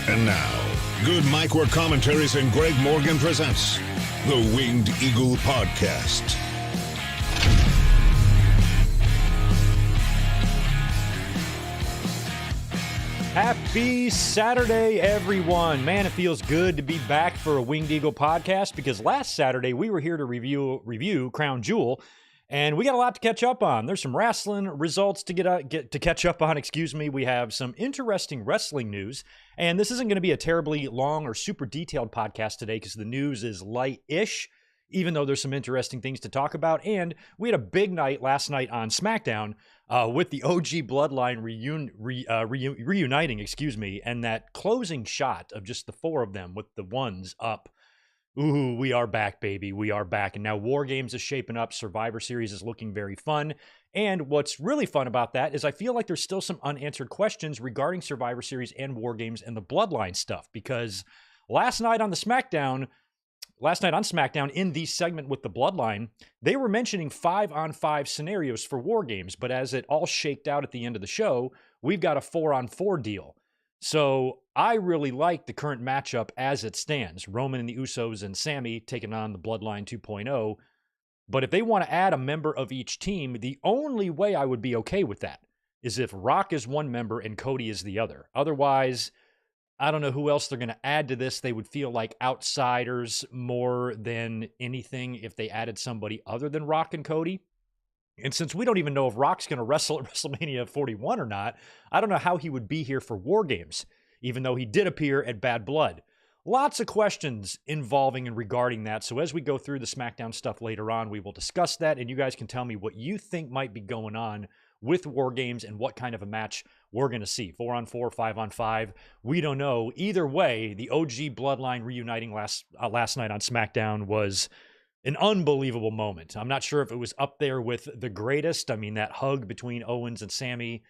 And now, Good Mike Work Commentaries and Greg Morgan presents the Winged Eagle Podcast. Happy Saturday, everyone. Man, it feels good to be back for a Winged Eagle podcast because last Saturday we were here to review Crown Jewel, and we got a lot to catch up on. There's some wrestling results to get to catch up on, We have some interesting wrestling news, and this isn't going to be a terribly long or super detailed podcast today because the news is light-ish, even though there's some interesting things to talk about. And we had a big night last night on SmackDown with the OG Bloodline reuniting, and that closing shot of just the four of them with the ones up. Ooh, we are back, baby. We are back. And now War Games is shaping up. Survivor Series is looking very fun. And what's really fun about that is I feel like there's still some unanswered questions regarding Survivor Series and War Games and the Bloodline stuff. Because last night on SmackDown, in the segment with the Bloodline, they were mentioning 5-on-5 scenarios for War Games. But as it all shaked out at the end of the show, we've got a 4-on-4 deal. So I really like the current matchup as it stands. Roman and the Usos and Sami taking on the Bloodline 2.0. But if they want to add a member of each team, the only way I would be okay with that is if Rock is one member and Cody is the other. Otherwise, I don't know who else they're going to add to this. They would feel like outsiders more than anything if they added somebody other than Rock and Cody. And since we don't even know if Rock's going to wrestle at WrestleMania 41 or not, I don't know how he would be here for War Games, even though he did appear at Bad Blood. Lots of questions involving and regarding that. So as we go through the SmackDown stuff later on, we will discuss that, and you guys can tell me what you think might be going on with War Games and what kind of a match we're going to see. 4-on-4, 5-on-5. We don't know. Either way, the OG Bloodline reuniting last night on SmackDown was an unbelievable moment. I'm not sure if it was up there with the greatest. I mean, that hug between Owens and Sami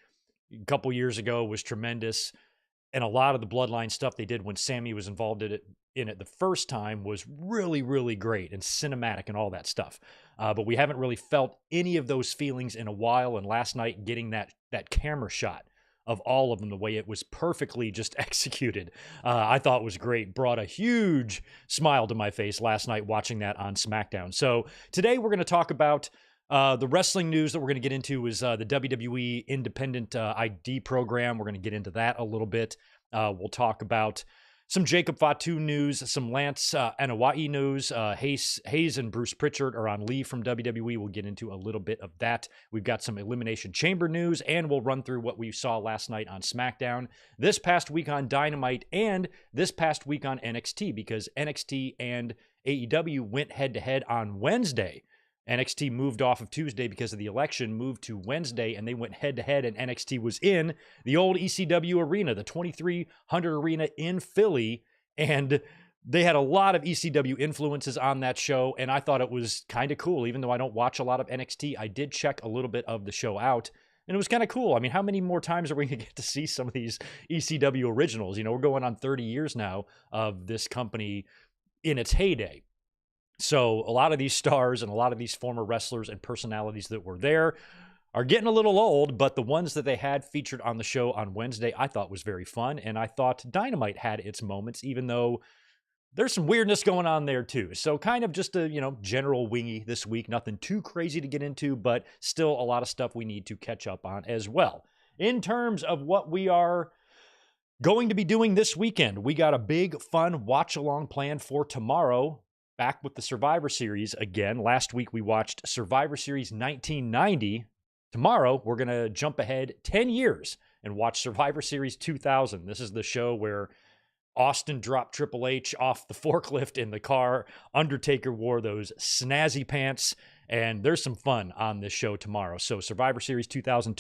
a couple years ago was tremendous. And a lot of the Bloodline stuff they did when Sami was involved in it the first time was really, really great and cinematic and all that stuff. But we haven't really felt any of those feelings in a while. And last night, getting that camera shot of all of them, the way it was perfectly just executed, I thought was great. Brought a huge smile to my face last night watching that on SmackDown. So today we're going to talk about the wrestling news that we're going to get into is the WWE Independent ID program. We're going to get into that a little bit. We'll talk about some Jacob Fatu news, some Lance Anoa'i news. Hayes and Bruce Pritchard are on leave from WWE. We'll get into a little bit of that. We've got some Elimination Chamber news, and we'll run through what we saw last night on SmackDown, this past week on Dynamite, and this past week on NXT, because NXT and AEW went head-to-head on Wednesday. NXT moved off of Tuesday because of the election, moved to Wednesday, and they went head-to-head, and NXT was in the old ECW arena, the 2300 arena in Philly, and they had a lot of ECW influences on that show, and I thought it was kind of cool. Even though I don't watch a lot of NXT, I did check a little bit of the show out, and it was kind of cool. I mean, how many more times are we going to get to see some of these ECW originals? You know, we're going on 30 years now of this company in its heyday. So a lot of these stars and a lot of these former wrestlers and personalities that were there are getting a little old, but the ones that they had featured on the show on Wednesday, I thought was very fun. And I thought Dynamite had its moments, even though there's some weirdness going on there too. So kind of just a, general wingy this week. Nothing too crazy to get into, but still a lot of stuff we need to catch up on as well. In terms of what we are going to be doing this weekend, we got a big, fun watch-along plan for tomorrow. Back with the Survivor Series again. Last week we watched Survivor Series 1990. Tomorrow we're going to jump ahead 10 years and watch Survivor Series 2000. This is the show where Austin dropped Triple H off the forklift in the car. Undertaker wore those snazzy pants. And there's some fun on this show tomorrow. So Survivor Series 2000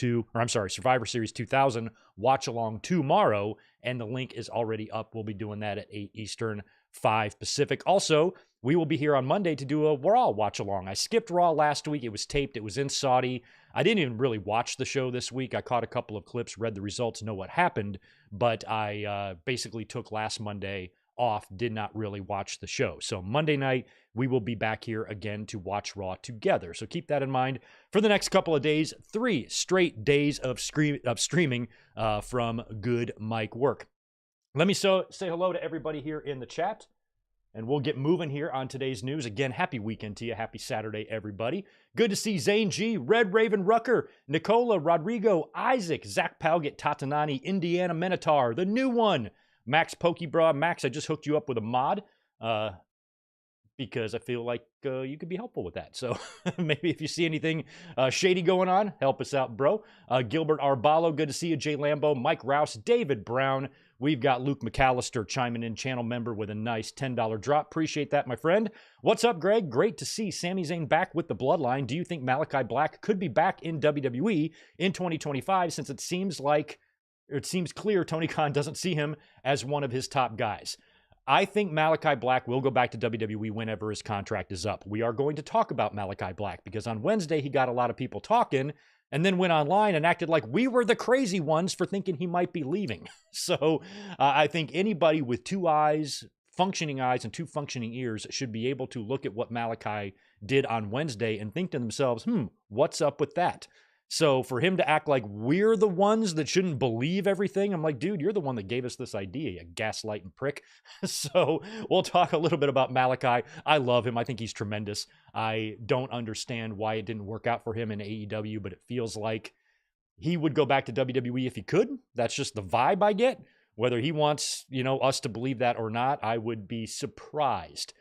watch along tomorrow. And the link is already up. We'll be doing that at 8 Eastern, 5 Pacific. Also, we will be here on Monday to do a Raw watch along. I skipped Raw last week. It was taped. It was in Saudi. I didn't even really watch the show this week. I caught a couple of clips, read the results, know what happened. But I basically took last Monday off, did not really watch the show. So Monday night, we will be back here again to watch Raw together. So keep that in mind for the next couple of days. 3 straight days of streaming from Good Mike Work. Let me say hello to everybody here in the chat, and we'll get moving here on today's news. Again, happy weekend to you. Happy Saturday, everybody. Good to see Zane G, Red Raven Rucker, Nicola, Rodrigo, Isaac, Zach Palgett, Tatanani, Indiana Minotaur, the new one, Max Pokebra. Max, I just hooked you up with a mod because I feel like you could be helpful with that. So maybe if you see anything shady going on, help us out, bro. Gilbert Arbalo, good to see you. Jay Lambo, Mike Rouse, David Brown. We've got Luke McAllister chiming in, channel member with a nice $10 drop. Appreciate that, my friend. What's up, Greg? Great to see Sami Zayn back with the Bloodline. Do you think Malakai Black could be back in WWE in 2025 since it seems clear Tony Khan doesn't see him as one of his top guys? I think Malakai Black will go back to WWE whenever his contract is up. We are going to talk about Malakai Black because on Wednesday he got a lot of people talking and then went online and acted like we were the crazy ones for thinking he might be leaving. So I think anybody with two functioning eyes and two functioning ears should be able to look at what Malakai did on Wednesday and think to themselves, what's up with that? So for him to act like we're the ones that shouldn't believe everything, I'm like, dude, you're the one that gave us this idea, you gaslighting prick. So we'll talk a little bit about Malakai. I love him. I think he's tremendous. I don't understand why it didn't work out for him in AEW, but it feels like he would go back to WWE if he could. That's just the vibe I get. Whether he wants, us to believe that or not, I would be surprised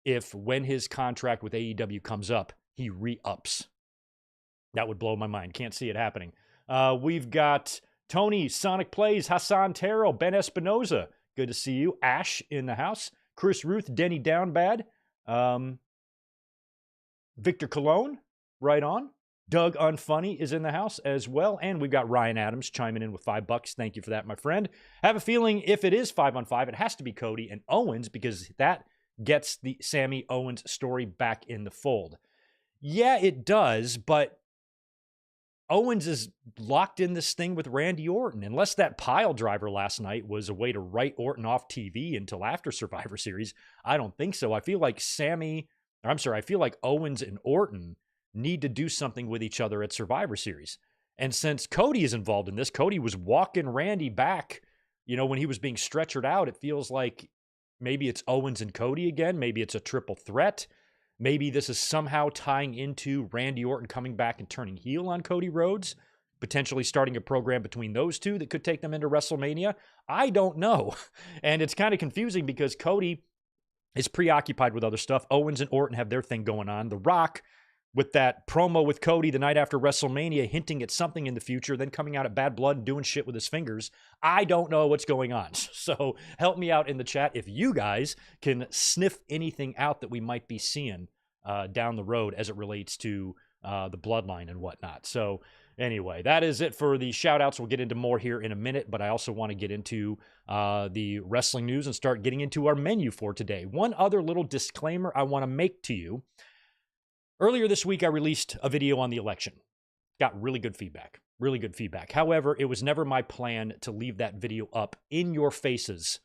if when his contract with AEW comes up, he re-ups. That would blow my mind. Can't see it happening. We've got Tony, Sonic Plays, Hassan Terrell, Ben Espinoza. Good to see you. Ash in the house. Chris Ruth, Denny Downbad. Victor Cologne, right on. Doug Unfunny is in the house as well. And we've got Ryan Adams chiming in with $5. Thank you for that, my friend. I have a feeling if it is 5-on-5, it has to be Cody and Owens because that gets the Sammy Owens story back in the fold. Yeah, it does, but Owens is locked in this thing with Randy Orton. Unless that pile driver last night was a way to write Orton off TV until after Survivor Series, I don't think so. I feel like Owens and Orton need to do something with each other at Survivor Series. And since Cody is involved in this, Cody was walking Randy back, when he was being stretchered out. It feels like maybe it's Owens and Cody again. Maybe it's a triple threat. Maybe this is somehow tying into Randy Orton coming back and turning heel on Cody Rhodes, potentially starting a program between those two that could take them into WrestleMania. I don't know. And it's kind of confusing because Cody is preoccupied with other stuff. Owens and Orton have their thing going on. The Rock, with that promo with Cody the night after WrestleMania, hinting at something in the future, then coming out at Bad Blood and doing shit with his fingers. I don't know what's going on. So help me out in the chat if you guys can sniff anything out that we might be seeing down the road as it relates to the Bloodline and whatnot. So anyway, that is it for the shout outs. We'll get into more here in a minute, but I also want to get into the wrestling news and start getting into our menu for today. One other little disclaimer I want to make to you. Earlier this week, I released a video on the election. Got really good feedback. However, it was never my plan to leave that video up in your faces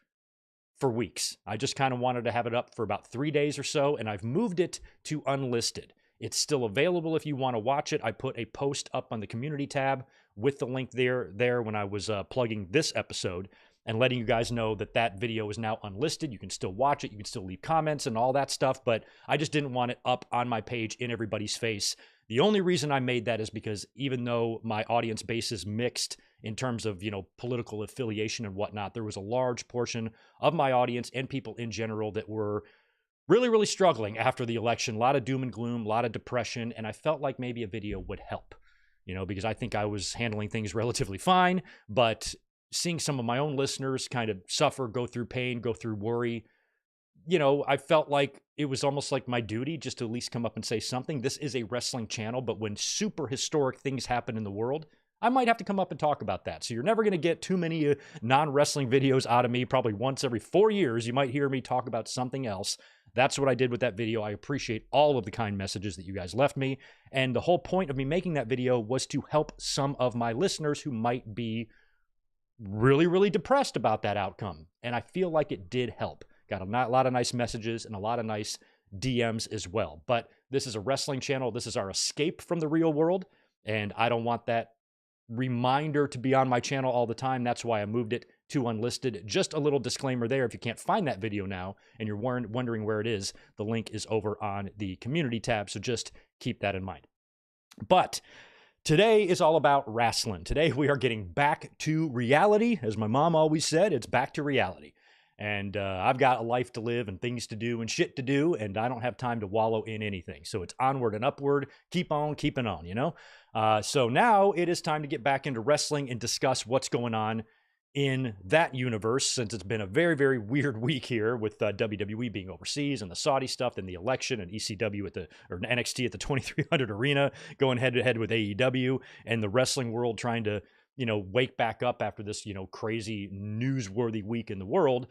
for weeks. I just kind of wanted to have it up for about 3 days or so, and I've moved it to unlisted. It's still available if you want to watch it. I put a post up on the community tab with the link there when I was plugging this episode and letting you guys know that video is now unlisted. You can still watch it. You can still leave comments and all that stuff, but I just didn't want it up on my page in everybody's face. The only reason I made that is because even though my audience base is mixed in terms of, political affiliation and whatnot, there was a large portion of my audience and people in general that were really, really struggling after the election. A lot of doom and gloom, a lot of depression, and I felt like maybe a video would help, because I think I was handling things relatively fine, but seeing some of my own listeners kind of suffer, go through pain, go through worry, I felt like it was almost like my duty just to at least come up and say something. This is a wrestling channel, but when super historic things happen in the world, I might have to come up and talk about that. So you're never going to get too many non-wrestling videos out of me. Probably once every 4 years, you might hear me talk about something else. That's what I did with that video. I appreciate all of the kind messages that you guys left me. And the whole point of me making that video was to help some of my listeners who might be really, really depressed about that outcome. And I feel like it did help. Got a lot of nice messages and a lot of nice DMs as well. But this is a wrestling channel. This is our escape from the real world. And I don't want that reminder to be on my channel all the time. That's why I moved it to unlisted. Just a little disclaimer there. If you can't find that video now and you're wondering where it is, the link is over on the community tab. So just keep that in mind. But today is all about wrestling. Today we are getting back to reality. As my mom always said, it's back to reality. And I've got a life to live and things to do and shit to do, and I don't have time to wallow in anything. So it's onward and upward. Keep on keeping on, you know? So now it is time to get back into wrestling and discuss what's going on in that universe, since it's been a very, very weird week here with WWE being overseas and the Saudi stuff and the election and ECW or NXT at the 2300 Arena going head to head with AEW, and the wrestling world trying to, wake back up after this, crazy newsworthy week in the world.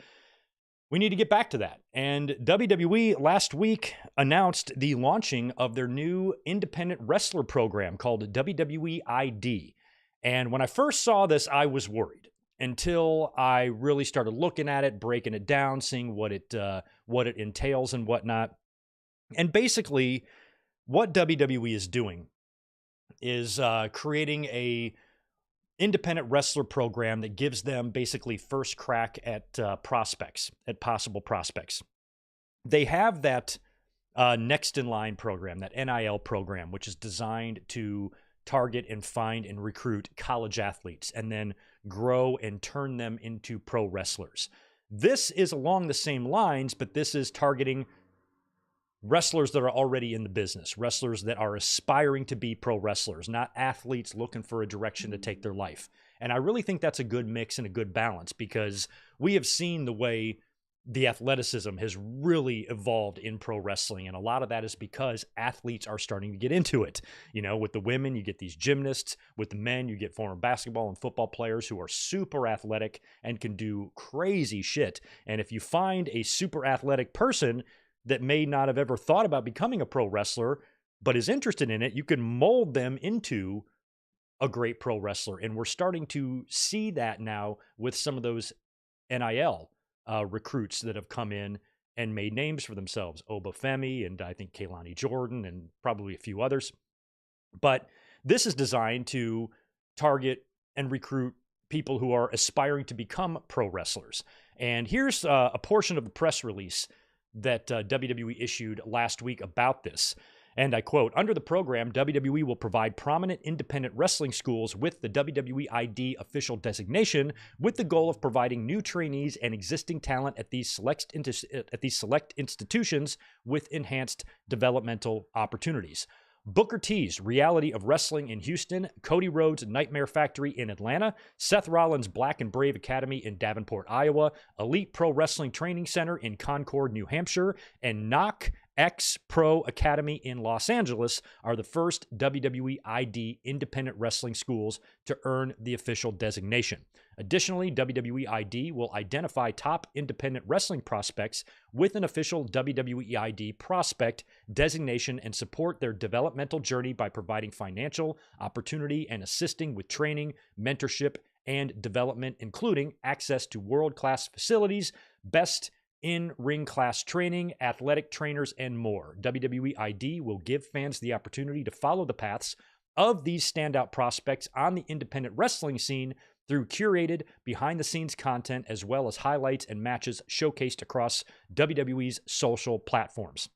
We need to get back to that. And WWE last week announced the launching of their new independent wrestler program called WWE ID. And when I first saw this, I was worried until I really started looking at it, breaking it down, seeing what it entails and whatnot. And basically, what WWE is doing is creating a independent wrestler program that gives them basically first crack at prospects, at possible prospects. They have that next in line program, that NIL program, which is designed to target and find and recruit college athletes and then grow and turn them into pro wrestlers. This is along the same lines, but this is targeting wrestlers that are already in the business, wrestlers that are aspiring to be pro wrestlers, not athletes looking for a direction to take their life. And I really think that's a good mix and a good balance, because we have seen the way the athleticism has really evolved in pro wrestling. And a lot of that is because athletes are starting to get into it. With the women, you get these gymnasts. With the men, you get former basketball and football players who are super athletic and can do crazy shit. And if you find a super athletic person that may not have ever thought about becoming a pro wrestler, but is interested in it, you can mold them into a great pro wrestler. And we're starting to see that now with some of those NIL recruits that have come in and made names for themselves. Obafemi and I think Kehlani Jordan and probably a few others. But this is designed to target and recruit people who are aspiring to become pro wrestlers. And here's a portion of the press release that WWE issued last week about this. And I quote, "Under the program, WWE will provide prominent independent wrestling schools with the WWE ID official designation, with the goal of providing new trainees and existing talent at these select institutions with enhanced developmental opportunities. Booker T's Reality of Wrestling in Houston, Cody Rhodes' Nightmare Factory in Atlanta, Seth Rollins' Black and Brave Academy in Davenport, Iowa, Elite Pro Wrestling Training Center in Concord, New Hampshire, and Knock X Pro Academy in Los Angeles are the first WWE ID independent wrestling schools to earn the official designation. Additionally, WWE ID will identify top independent wrestling prospects with an official WWE ID prospect designation and support their developmental journey by providing financial opportunity and assisting with training, mentorship, and development, including access to world-class facilities, best in-ring class training, athletic trainers, and more. WWE ID will give fans the opportunity to follow the paths of these standout prospects on the independent wrestling scene through curated behind-the-scenes content, as well as highlights and matches showcased across WWE's social platforms."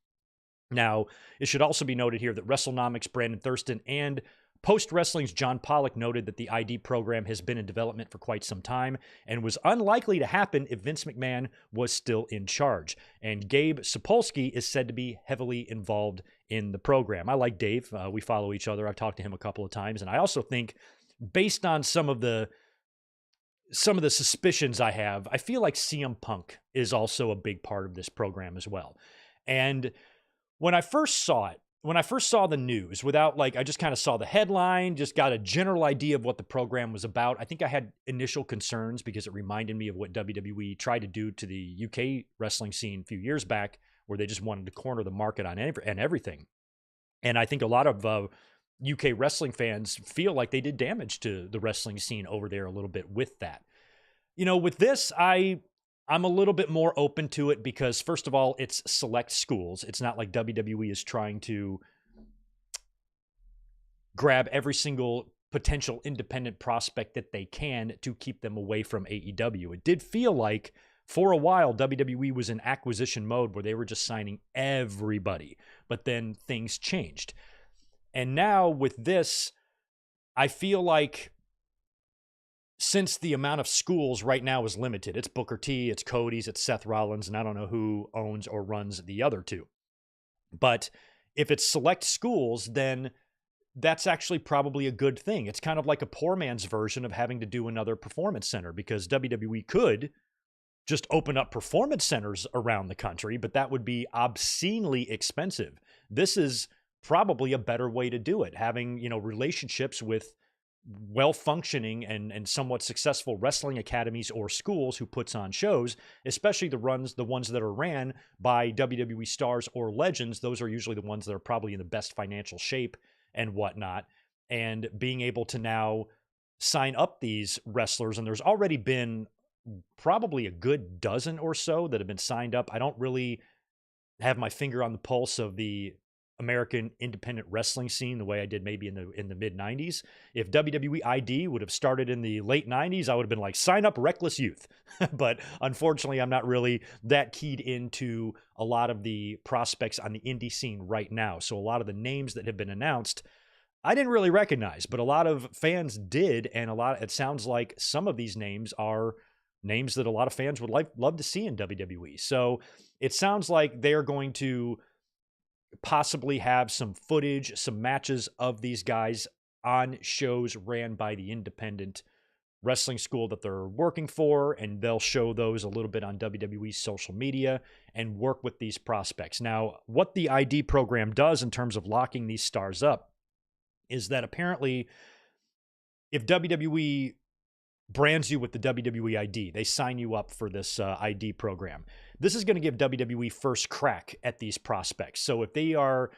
Now, it should also be noted here that WrestleNomics' Brandon Thurston and Post Wrestling's John Pollock noted that the ID program has been in development for quite some time and was unlikely to happen if Vince McMahon was still in charge. And Gabe Sapolsky is said to be heavily involved in the program. I like Dave. We follow each other. I've talked to him a couple of times. And I also think, based on some of the suspicions I have, I feel like CM Punk is also a big part of this program as well. And when I first saw the news, I just kind of saw the headline, just got a general idea of what the program was about. I think I had initial concerns because it reminded me of what WWE tried to do to the UK wrestling scene a few years back, where they just wanted to corner the market on everything. And I think a lot of UK wrestling fans feel like they did damage to the wrestling scene over there a little bit with that. With this, I'm a little bit more open to it because, first of all, it's select schools. It's not like WWE is trying to grab every single potential independent prospect that they can to keep them away from AEW. It did feel like for a while WWE was in acquisition mode where they were just signing everybody, but then things changed. And now with this, I feel like since the amount of schools right now is limited, it's Booker T, it's Cody's, it's Seth Rollins, and I don't know who owns or runs the other two. But if it's select schools, then that's actually probably a good thing. It's kind of like a poor man's version of having to do another performance center, because WWE could just open up performance centers around the country, but that would be obscenely expensive. This is probably a better way to do it, having, relationships with well-functioning and somewhat successful wrestling academies or schools who puts on shows, especially the ones that are ran by WWE stars or legends. Those are usually the ones that are probably in the best financial shape and whatnot, and being able to now sign up these wrestlers. And there's already been probably a good dozen or so that have been signed up. I don't really have my finger on the pulse of the American independent wrestling scene the way I did maybe in the mid 90s. If WWE ID would have started in the late 90s, I would have been like, sign up Reckless Youth. But unfortunately, I'm not really that keyed into a lot of the prospects on the indie scene right now. So a lot of the names that have been announced, I didn't really recognize, but a lot of fans did. And it sounds like some of these names are names that a lot of fans would love to see in WWE. So it sounds like they are going to possibly have some footage, some matches of these guys on shows ran by the independent wrestling school that they're working for, and they'll show those a little bit on WWE's social media and work with these prospects. Now, what the ID program does in terms of locking these stars up is that apparently if WWE brands you with the WWE ID, they sign you up for this ID program. This is going to give WWE first crack at these prospects. So if they are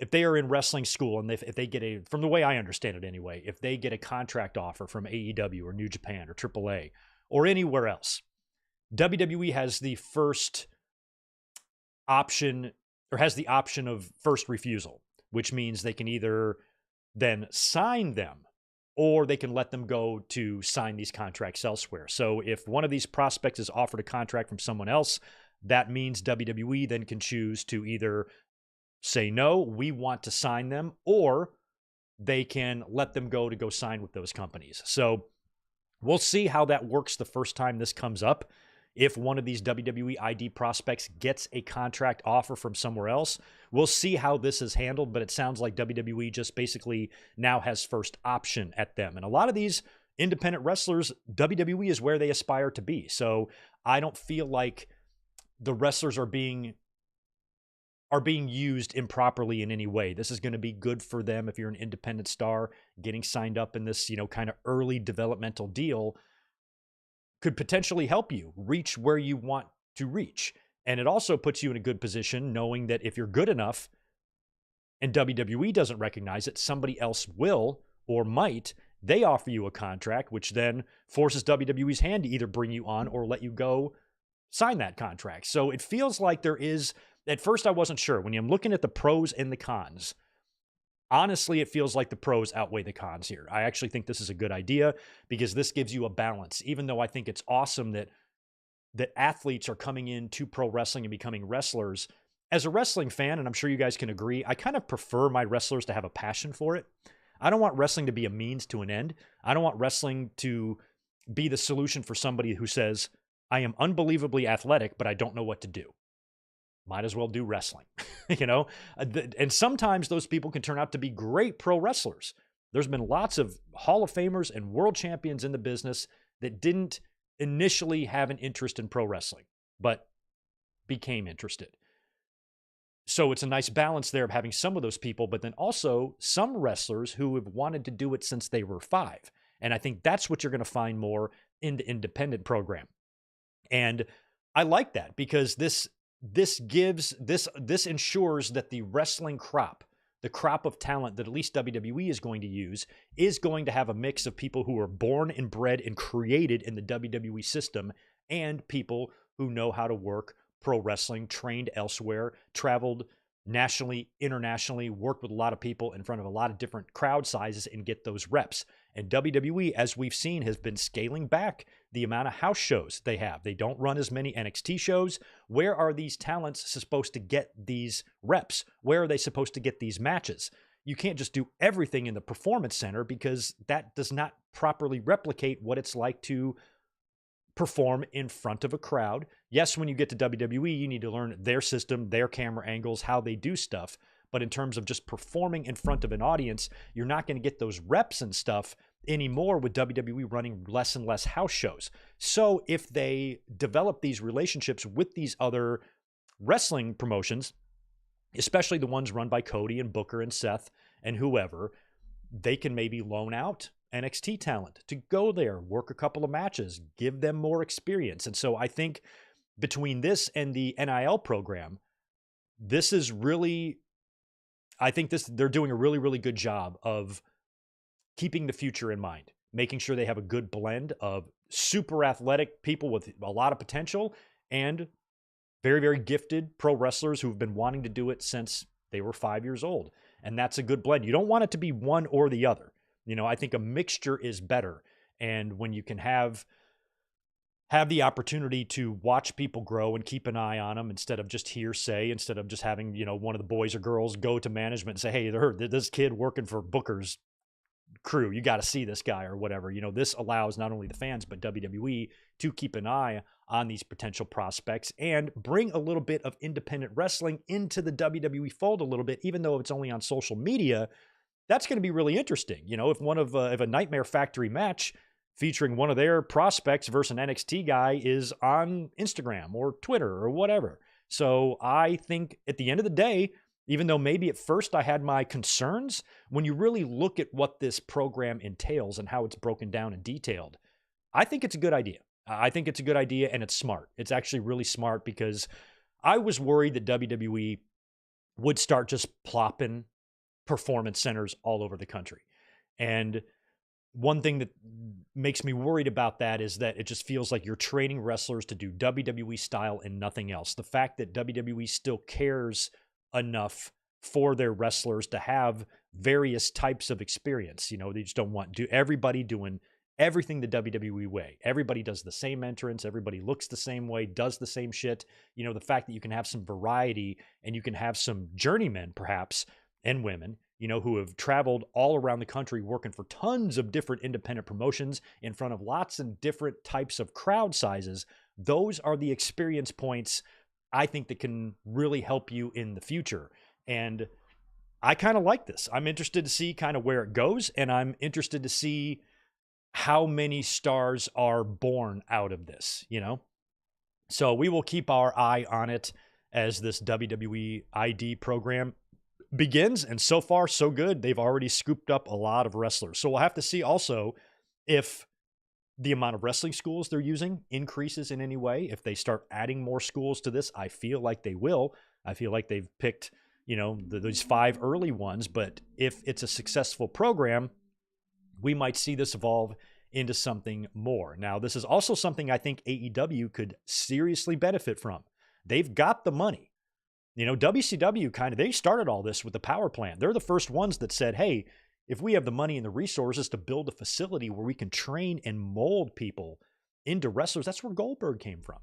in wrestling school, and if they get from the way I understand it anyway, if they get a contract offer from AEW or New Japan or AAA or anywhere else, WWE has the first option, or has the option of first refusal, which means they can either then sign them or they can let them go to sign these contracts elsewhere. So if one of these prospects is offered a contract from someone else, that means WWE then can choose to either say, no, we want to sign them, or they can let them go to go sign with those companies. So we'll see how that works the first time this comes up. If one of these WWE ID prospects gets a contract offer from somewhere else, we'll see how this is handled, but it sounds like WWE just basically now has first option at them. And a lot of these independent wrestlers, WWE is where they aspire to be. So I don't feel like the wrestlers are being used improperly in any way. This is going to be good for them if you're an independent star. Getting signed up in this, kind of early developmental deal could potentially help you reach where you want to reach. And it also puts you in a good position knowing that if you're good enough and WWE doesn't recognize it, somebody else will or might. They offer you a contract, which then forces WWE's hand to either bring you on or let you go sign that contract. So it feels like there is, at first I wasn't sure. When I'm looking at the pros and the cons, honestly, it feels like the pros outweigh the cons here. I actually think this is a good idea because this gives you a balance, even though I think it's awesome that athletes are coming into pro wrestling and becoming wrestlers. As a wrestling fan, and I'm sure you guys can agree, I kind of prefer my wrestlers to have a passion for it. I don't want wrestling to be a means to an end. I don't want wrestling to be the solution for somebody who says, I am unbelievably athletic, but I don't know what to do. Might as well do wrestling, And sometimes those people can turn out to be great pro wrestlers. There's been lots of Hall of Famers and world champions in the business that didn't initially have an interest in pro wrestling, but became interested. So it's a nice balance there of having some of those people, but then also some wrestlers who have wanted to do it since they were 5. And I think that's what you're going to find more in the independent program. And I like that because this ensures that the wrestling crop, the crop of talent that at least WWE is going to use, is going to have a mix of people who are born and bred and created in the WWE system and people who know how to work pro wrestling, trained elsewhere, traveled nationally, internationally, work with a lot of people in front of a lot of different crowd sizes and get those reps. And WWE, as we've seen, has been scaling back the amount of house shows they have. They don't run as many NXT shows. Where are these talents supposed to get these reps? Where are they supposed to get these matches? You can't just do everything in the performance center because that does not properly replicate what it's like to perform in front of a crowd. Yes, when you get to WWE, you need to learn their system, their camera angles, how they do stuff. But in terms of just performing in front of an audience, you're not going to get those reps and stuff anymore with WWE running less and less house shows. So if they develop these relationships with these other wrestling promotions, especially the ones run by Cody and Booker and Seth and whoever, they can maybe loan out NXT talent to go there, work a couple of matches, give them more experience. And so I think between this and the NIL program, this is really, I think they're doing a really, really good job of keeping the future in mind, making sure they have a good blend of super athletic people with a lot of potential and very, very gifted pro wrestlers who've been wanting to do it since they were 5 years old. And that's a good blend. You don't want it to be one or the other. You know, I think a mixture is better. And when you can have the opportunity to watch people grow and keep an eye on them instead of just hearsay, instead of just having, you know, one of the boys or girls go to management and say, hey, this kid working for Booker's crew, you got to see this guy or whatever. You know, this allows not only the fans, but WWE to keep an eye on these potential prospects and bring a little bit of independent wrestling into the WWE fold a little bit, even though it's only on social media. That's going to be really interesting. You know, if a Nightmare Factory match featuring one of their prospects versus an NXT guy is on Instagram or Twitter or whatever. So I think at the end of the day, even though maybe at first I had my concerns, when you really look at what this program entails and how it's broken down and detailed, I think it's a good idea. I think it's a good idea and it's smart. It's actually really smart because I was worried that WWE would start just plopping performance centers all over the country. And one thing that makes me worried about that is that it just feels like you're training wrestlers to do WWE style and nothing else. The fact that WWE still cares enough for their wrestlers to have various types of experience. You know, they just don't want everybody doing everything the WWE way. Everybody does the same entrance. Everybody looks the same way, does the same shit. You know, the fact that you can have some variety and you can have some journeymen perhaps and women, you know, who have traveled all around the country working for tons of different independent promotions in front of lots of different types of crowd sizes. Those are the experience points I think that can really help you in the future. And I kind of like this. I'm interested to see kind of where it goes, and I'm interested to see how many stars are born out of this, you know? So we will keep our eye on it as this WWE ID program begins, and so far so good. They've already scooped up a lot of wrestlers. So we'll have to see also if the amount of wrestling schools they're using increases in any way. If they start adding more schools to this, I feel like they will. I feel like they've picked, you know, those 5 early ones, but if it's a successful program, we might see this evolve into something more. Now, this is also something I think AEW could seriously benefit from. They've got the money. You know, WCW they started all this with the power plant. They're the first ones that said, hey, if we have the money and the resources to build a facility where we can train and mold people into wrestlers, that's where Goldberg came from.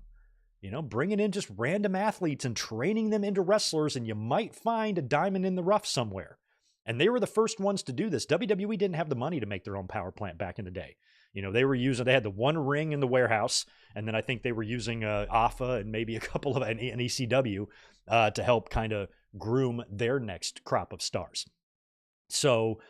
You know, bringing in just random athletes and training them into wrestlers, and you might find a diamond in the rough somewhere. And they were the first ones to do this. WWE didn't have the money to make their own power plant back in the day. You know, they had the one ring in the warehouse, and then I think they were using AFA and maybe a couple of an ECW to help kind of groom their next crop of stars. So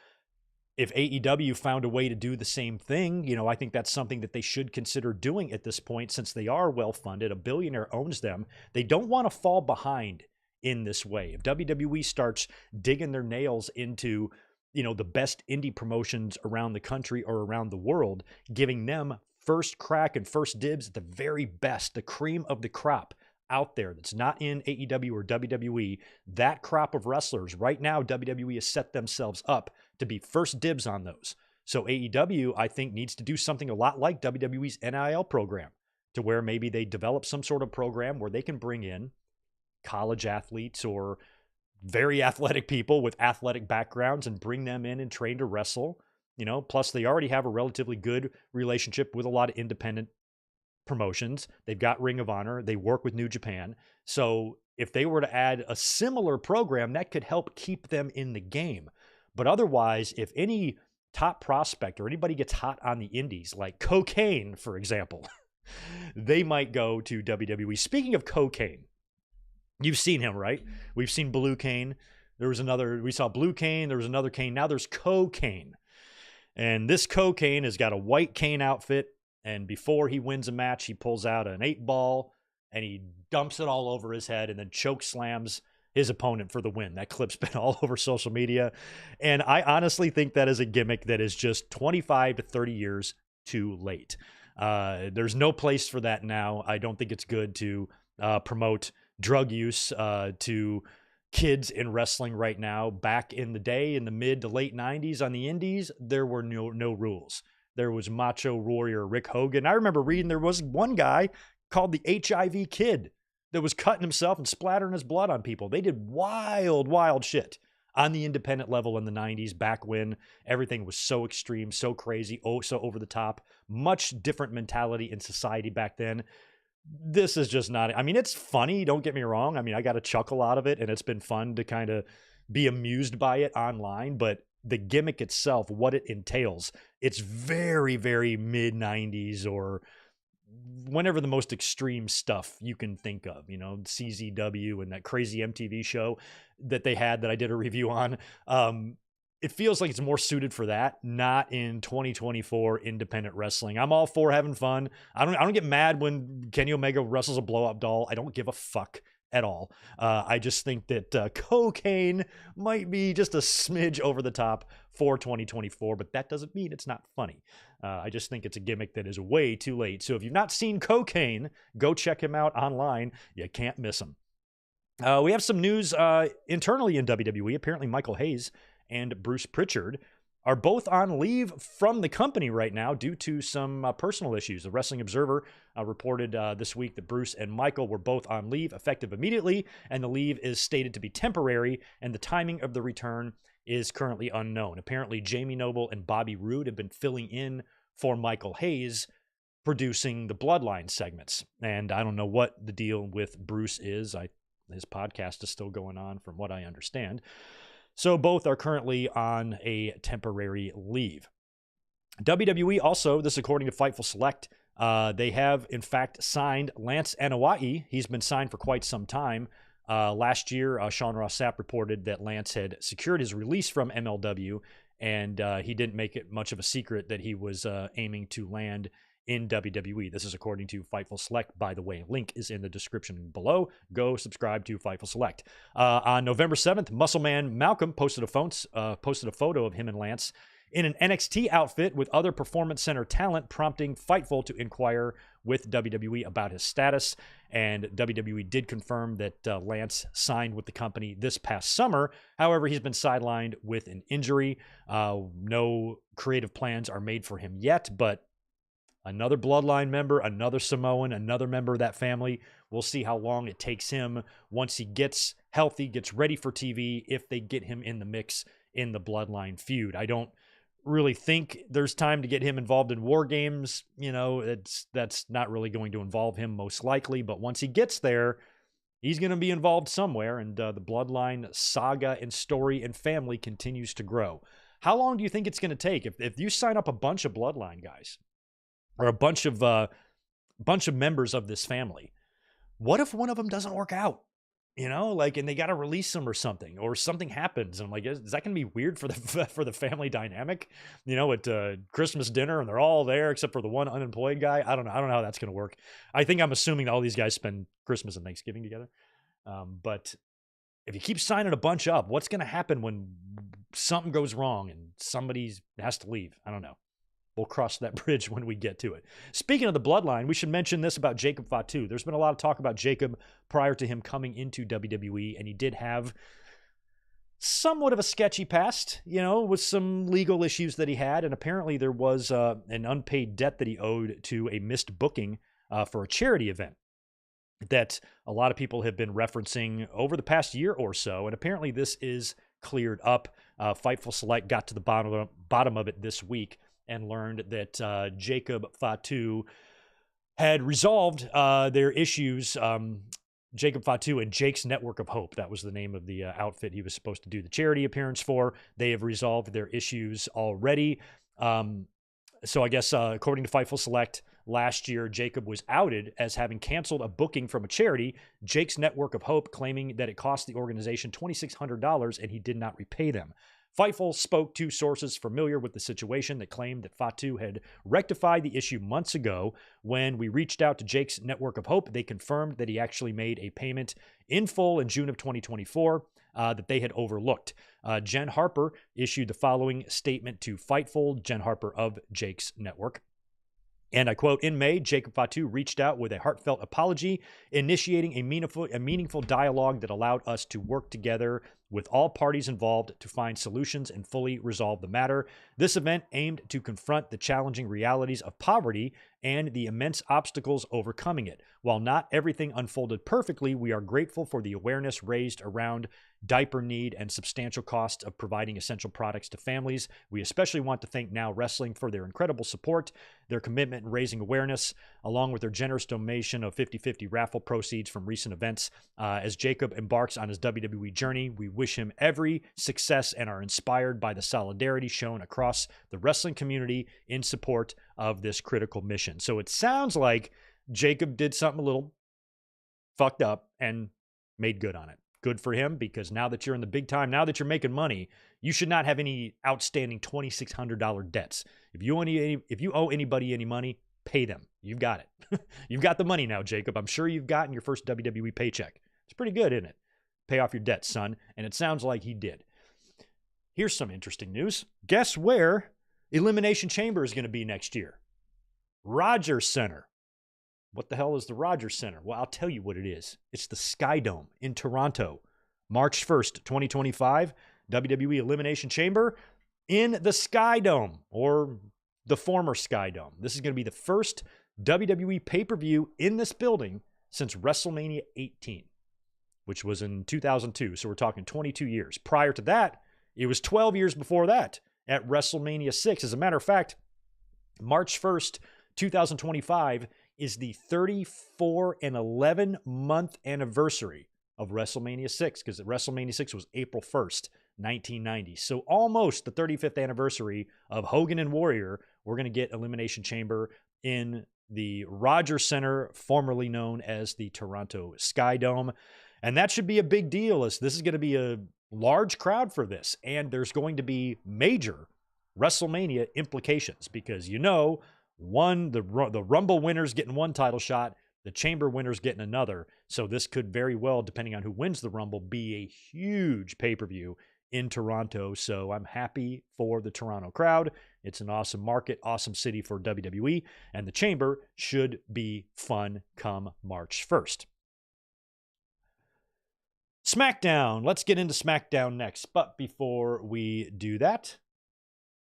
if AEW found a way to do the same thing, you know, I think that's something that they should consider doing at this point, since they are well-funded. A billionaire owns them. They don't want to fall behind in this way. If WWE starts digging their nails into, you know, the best indie promotions around the country or around the world, giving them first crack and first dibs at the very best, the cream of the crop out there that's not in AEW or WWE, that crop of wrestlers, right now WWE has set themselves up to be first dibs on those. So AEW, I think, needs to do something a lot like WWE's NIL program, to where maybe they develop some sort of program where they can bring in college athletes or very athletic people with athletic backgrounds and bring them in and train to wrestle. Plus they already have a relatively good relationship with a lot of independent promotions. They've got Ring of Honor. They work with New Japan. So if they were to add a similar program, that could help keep them in the game. But otherwise, if any top prospect or anybody gets hot on the indies, like Cocaine, for example, they might go to WWE. Speaking of Cocaine, you've seen him, right? We've seen Blue Cane. We saw Blue Cane. There was another Cane. Now there's Cocaine. And this Cocaine has got a white cane outfit. And before he wins a match, he pulls out an 8-ball and he dumps it all over his head and then choke slams his opponent for the win. That clip's been all over social media. And I honestly think that is a gimmick that is just 25 to 30 years too late. There's no place for that now. I don't think it's good to promote drug use to kids in wrestling right now. Back in the day, in the mid to late 90s on the indies, there were no rules. There was Macho Warrior Rick Hogan. I remember reading there was one guy called the HIV Kid that was cutting himself and splattering his blood on people. They did wild shit on the independent level in the 90s, back when everything was so extreme, so crazy, so over the top. Much different mentality in society back then. This is just not, I mean, it's funny, don't get me wrong. I mean, I got a chuckle out of it, and it's been fun to kind of be amused by it online, but the gimmick itself, what it entails, it's very, very mid-90s or whenever the most extreme stuff you can think of, CZW and that crazy MTV show that they had that I did a review on. It feels like it's more suited for that, not in 2024 independent wrestling. I'm all for having fun. I don't get mad when Kenny Omega wrestles a blow-up doll. I don't give a fuck at all. I just think that Cocaine might be just a smidge over the top for 2024, but that doesn't mean it's not funny. I just think it's a gimmick that is way too late. So if you've not seen Cocaine, go check him out online. You can't miss him. We have some news internally in WWE. Apparently Michael Hayes and Bruce Pritchard are both on leave from the company right now due to some personal issues. The Wrestling Observer reported this week that Bruce and Michael were both on leave effective immediately, and the leave is stated to be temporary, and the timing of the return is currently unknown. Apparently, Jamie Noble and Bobby Roode have been filling in for Michael Hayes, producing the Bloodline segments. And I don't know what the deal with Bruce is. His podcast is still going on from what I understand. So both are currently on a temporary leave. WWE also, this according to Fightful Select, they have in fact signed Lance Anoa'i. He's been signed for quite some time. Last year, Sean Ross Sapp reported that Lance had secured his release from MLW, and he didn't make it much of a secret that he was aiming to land in WWE. This is according to Fightful Select, by the way. Link is in the description below. Go subscribe to Fightful Select. On November 7th, Muscleman Malcolm posted a photo of him and Lance in an NXT outfit with other Performance Center talent, prompting Fightful to inquire with WWE about his status. And WWE did confirm that Lance signed with the company this past summer. However, he's been sidelined with an injury. No creative plans are made for him yet, but another Bloodline member, another Samoan, another member of that family. We'll see how long it takes him once he gets healthy, gets ready for TV, if they get him in the mix in the Bloodline feud. I don't really think there's time to get him involved in War Games. That's not really going to involve him most likely, but once he gets there, he's going to be involved somewhere, and the Bloodline saga and story and family continues to grow. How long do you think it's going to take? If you sign up a bunch of Bloodline guys, or a bunch of members of this family, what if one of them doesn't work out? And they got to release them or something happens. And I'm like, is that going to be weird for the family dynamic? At Christmas dinner, and they're all there except for the one unemployed guy. I don't know how that's going to work. I'm assuming all these guys spend Christmas and Thanksgiving together. But if you keep signing a bunch up, what's going to happen when something goes wrong and somebody has to leave? I don't know. We'll cross that bridge when we get to it. Speaking of the Bloodline, we should mention this about Jacob Fatu. There's been a lot of talk about Jacob prior to him coming into WWE, and he did have somewhat of a sketchy past, with some legal issues that he had, and apparently there was an unpaid debt that he owed to a missed booking for a charity event. that a lot of people have been referencing over the past year or so. And apparently this is cleared up. Fightful Select got to the bottom of it this week and learned that Jacob Fatu had resolved their issues. Jacob Fatu and Jake's Network of Hope, that was the name of the outfit he was supposed to do the charity appearance for. They have resolved their issues already. So I guess according to Fightful Select, last year, Jacob was outed as having canceled a booking from a charity, Jake's Network of Hope, claiming that it cost the organization $2,600 and he did not repay them. Fightful spoke to sources familiar with the situation that claimed that Fatu had rectified the issue months ago. When we reached out to Jake's Network of Hope, they confirmed that he actually made a payment in full in June of 2024 that they had overlooked. Jen Harper issued the following statement to Fightful, Jen Harper of Jake's Network. And I quote, "In May, Jacob Fatu reached out with a heartfelt apology, initiating a meaningful dialogue that allowed us to work together with all parties involved to find solutions and fully resolve the matter. This event aimed to confront the challenging realities of poverty and the immense obstacles overcoming it. While not everything unfolded perfectly, we are grateful for the awareness raised around diaper need and substantial costs of providing essential products to families. We especially want to thank Now Wrestling for their incredible support, their commitment in raising awareness, along with their generous donation of 50-50 raffle proceeds from recent events. As Jacob embarks on his WWE journey, we wish him every success and are inspired by the solidarity shown across the wrestling community in support of this critical mission." So it sounds like Jacob did something a little fucked up and made good on it. Good for him, because now that you're in the big time, now that you're making money, you should not have any outstanding $2,600 debts. If you owe anybody any money, pay them. You've got it. You've got the money now, Jacob. I'm sure you've gotten your first WWE paycheck. It's pretty good, isn't it? Pay off your debts, son. And it sounds like he did. Here's some interesting news. Guess where Elimination Chamber is going to be next year? Rogers Center. What the hell is the Rogers Center? Well, I'll tell you what it is. It's the Sky Dome in Toronto. March 1st, 2025, WWE Elimination Chamber in the Sky Dome, or the former Sky Dome. This is going to be the first WWE pay-per-view in this building since WrestleMania 18, which was in 2002. So we're talking 22 years. Prior to that, it was 12 years before that at WrestleMania 6. As a matter of fact, March 1st, 2025 is the 34 and 11 month anniversary of WrestleMania 6, because WrestleMania 6 was April 1st, 1990. So almost the 35th anniversary of Hogan and Warrior, we're going to get Elimination Chamber in the Rogers Center, formerly known as the Toronto Sky Dome. And that should be a big deal, as this is going to be a large crowd for this. And there's going to be major WrestleMania implications, because the Rumble winner's getting one title shot, the Chamber winner's getting another. So this could very well, depending on who wins the Rumble, be a huge pay-per-view in Toronto. So I'm happy for the Toronto crowd. It's an awesome market, awesome city for WWE, and the Chamber should be fun come March 1st. SmackDown. Let's get into SmackDown next. But before we do that,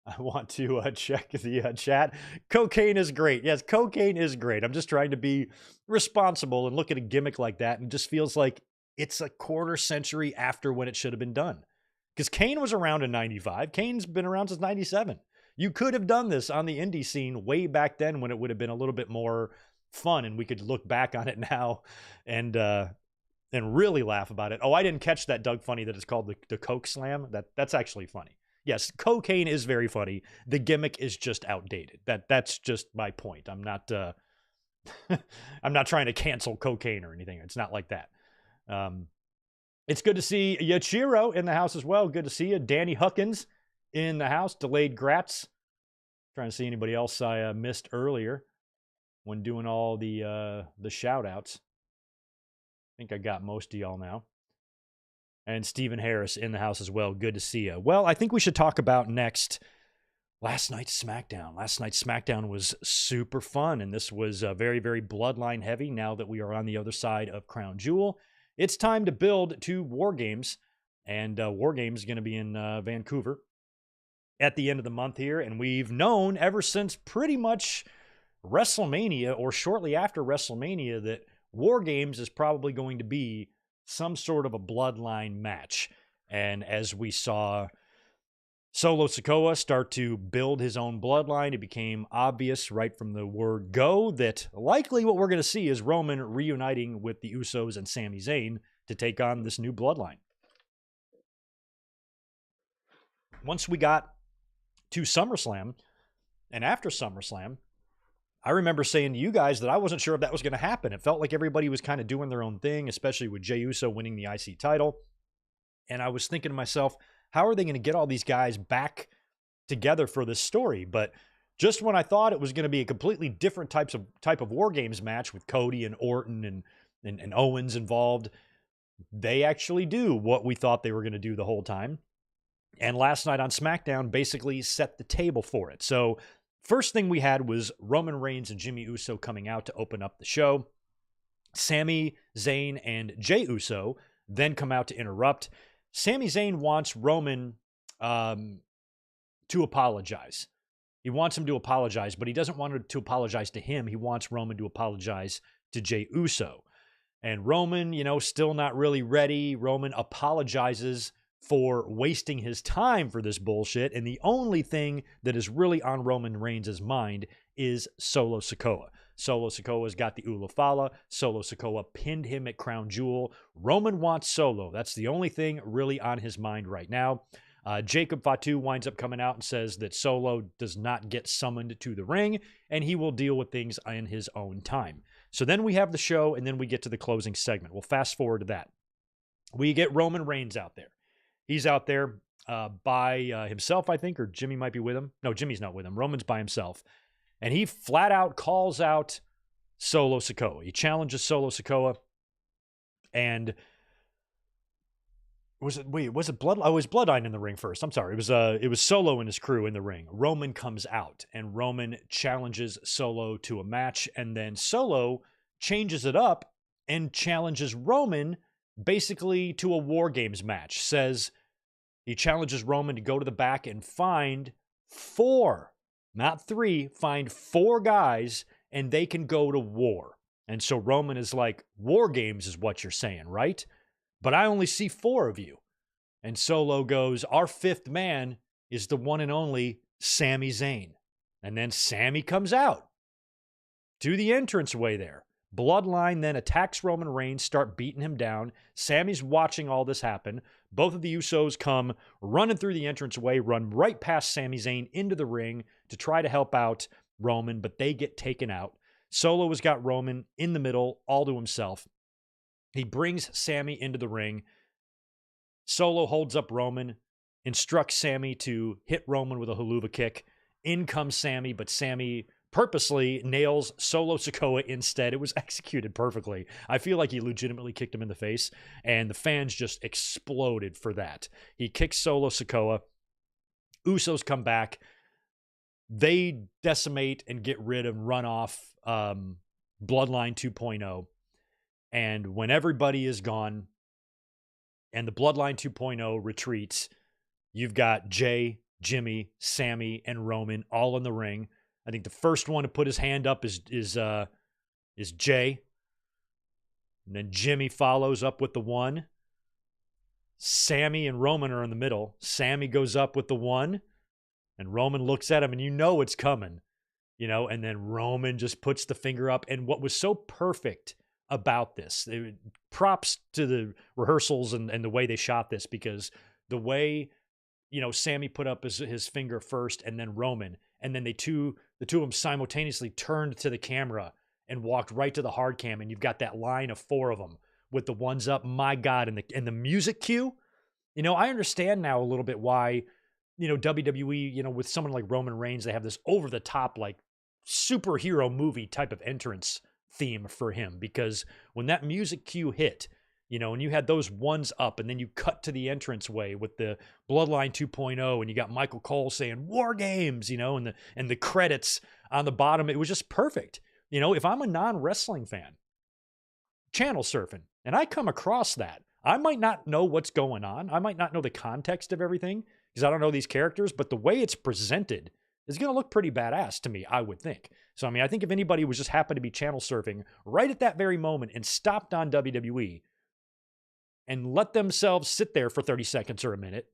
I want to check the chat. Cocaine is great. Yes, cocaine is great. I'm just trying to be responsible and look at a gimmick like that, and it just feels like it's a quarter century after when it should have been done. Because Kane was around in 95. Kane's been around since 97. You could have done this on the indie scene way back then, when it would have been a little bit more fun, and we could look back on it now and really laugh about it. Oh, I didn't catch that, Doug Funny, that it's called the Coke Slam. That's actually funny. Yes, cocaine is very funny. The gimmick is just outdated. That's just my point. I'm not I'm not trying to cancel cocaine or anything. It's not like that. It's good to see Yachiro in the house as well. Good to see you. Danny Huckins in the house. Delayed Gratz. Trying to see anybody else I missed earlier when doing all the shout outs. I think I got most of y'all now. And Stephen Harris in the house as well. Good to see you. Well, I think we should talk about next last night's SmackDown. Last night's SmackDown was super fun, and this was very, very Bloodline heavy. Now that we are on the other side of Crown Jewel, it's time to build to War Games, and War Games is going to be in Vancouver at the end of the month here, and we've known ever since pretty much WrestleMania, or shortly after WrestleMania, that War Games is probably going to be some sort of a bloodline match. And as we saw Solo Sikoa start to build his own bloodline, it became obvious right from the word go that likely what we're going to see is Roman reuniting with the Usos and Sami Zayn to take on this new bloodline. Once we got to SummerSlam, and after SummerSlam, I remember saying to you guys that I wasn't sure if that was going to happen. It felt like everybody was kind of doing their own thing, especially with Jey Uso winning the IC title. And I was thinking to myself, how are they going to get all these guys back together for this story? But just when I thought it was going to be a completely different type of War Games match with Cody and Orton and Owens involved, they actually do what we thought they were going to do the whole time. And last night on SmackDown basically set the table for it. So first thing we had was Roman Reigns and Jimmy Uso coming out to open up the show. Sami Zayn and Jey Uso then come out to interrupt. Sami Zayn wants Roman to apologize. He wants him to apologize, but he doesn't want him to apologize to him. He wants Roman to apologize to Jey Uso. And Roman, still not really ready. Roman apologizes for wasting his time for this bullshit. And the only thing that is really on Roman Reigns' mind is Solo Sikoa. Solo Sikoa's got the Ula Fala. Solo Sikoa pinned him at Crown Jewel. Roman wants Solo. That's the only thing really on his mind right now. Jacob Fatu winds up coming out and says that Solo does not get summoned to the ring, and he will deal with things in his own time. So then we have the show, and then we get to the closing segment. We'll fast forward to that. We get Roman Reigns out there. He's out there by himself, I think, or Jimmy might be with him. No, Jimmy's not with him. Roman's by himself. And he flat out calls out Solo Sikoa. He challenges Solo Sikoa. And was it Bloodline? Oh, it was Bloodline in the ring first. I'm sorry. It was Solo and his crew in the ring. Roman comes out and Roman challenges Solo to a match. And then Solo changes it up and challenges Roman basically to a War Games match. Says he challenges Roman to go to the back and find 4, not 3, find 4 guys and they can go to war. And so Roman is like, War Games is what you're saying, right? But I only see 4 of you. And Solo goes, our 5th man is the one and only Sami Zayn. And then Sami comes out to the entranceway there. Bloodline then attacks Roman Reigns, start beating him down. Sami's watching all this happen. Both of the Usos come running through the entranceway, run right past Sami Zayn into the ring to try to help out Roman, but they get taken out. Solo has got Roman in the middle, all to himself. He brings Sami into the ring. Solo holds up Roman, instructs Sami to hit Roman with a haluva kick. In comes Sami, but Sami purposely nails Solo Sikoa instead. It was executed perfectly. I feel like he legitimately kicked him in the face, and the fans just exploded for that. He kicks Solo Sikoa. Usos come back. They decimate and get rid and run off Bloodline 2.0. And when everybody is gone and the Bloodline 2.0 retreats, you've got Jey, Jimmy, Sami, and Roman all in the ring. I think the first one to put his hand up is Jey. And then Jimmy follows up with the 1. Sami and Roman are in the middle. Sami goes up with the 1. And Roman looks at him and you know it's coming. And then Roman just puts the finger up. And what was so perfect about this, props to the rehearsals and the way they shot this, because the way, Sami put up his finger first and then Roman, and then the two of them simultaneously turned to the camera and walked right to the hard cam, and you've got that line of 4 of them with the ones up. My God, and the music cue. I understand now a little bit why, WWE, with someone like Roman Reigns, they have this over the top like superhero movie type of entrance theme for him, because when that music cue hit, and you had those ones up, and then you cut to the entranceway with the Bloodline 2.0, and you got Michael Cole saying War Games, and the credits on the bottom. It was just perfect. If I'm a non-wrestling fan channel surfing and I come across that, I might not know what's going on. I might not know the context of everything because I don't know these characters, but the way it's presented is going to look pretty badass to me, I would think. So, I mean, I think if anybody was just happened to be channel surfing right at that very moment and stopped on WWE and let themselves sit there for 30 seconds or a minute,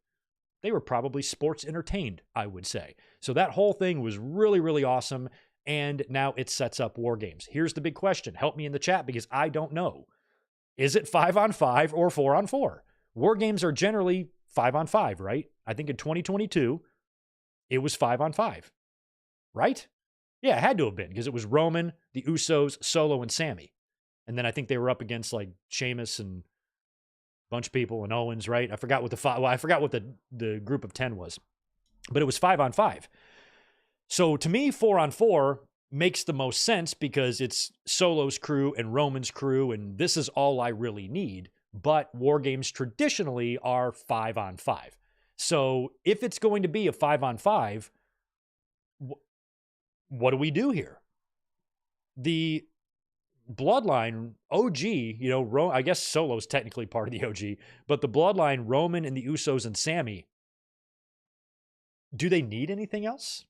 they were probably sports entertained, I would say. So that whole thing was really, really awesome. And now it sets up War Games. Here's the big question. Help me in the chat because I don't know. Is it 5-on-5 or 4-on-4? War Games are generally 5-on-5, right? I think in 2022, it was 5-on-5, right? Yeah, it had to have been because it was Roman, the Usos, Solo, and Sammy. And then I think they were up against like Sheamus and a bunch of people and Owens, right? I forgot what the group of 10 was, but it was 5-on-5. So to me, 4-on-4 makes the most sense because it's Solo's crew and Roman's crew, and this is all I really need. But War Games traditionally are 5-on-5. So if it's going to be a 5-on-5, what do we do here? The Bloodline OG, you know, I guess Solo's technically part of the OG, but the Bloodline, Roman and the Usos and Sammy, do they need anything else?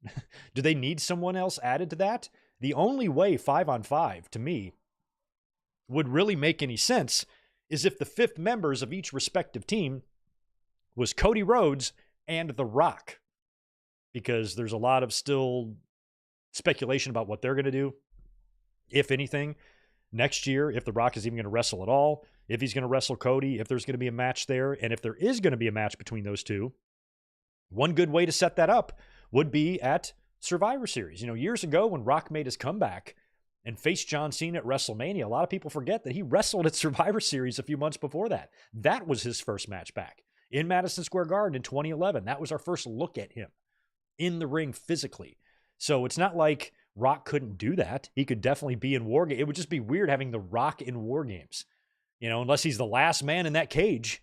Do they need someone else added to that? The only way 5-on-5 to me would really make any sense is if the fifth members of each respective team was Cody Rhodes and The Rock, because there's a lot of still speculation about what they're going to do, if anything, next year, if The Rock is even going to wrestle at all, if he's going to wrestle Cody, if there's going to be a match there, and if there is going to be a match between those two. One good way to set that up would be at Survivor Series. You know, years ago when Rock made his comeback and faced John Cena at WrestleMania, a lot of people forget that he wrestled at Survivor Series a few months before that. That was his first match back in Madison Square Garden in 2011. That was our first look at him in the ring physically. So it's not like Rock couldn't do that. He could definitely be in War Games. It would just be weird having The Rock in War Games, you know, unless he's the last man in that cage.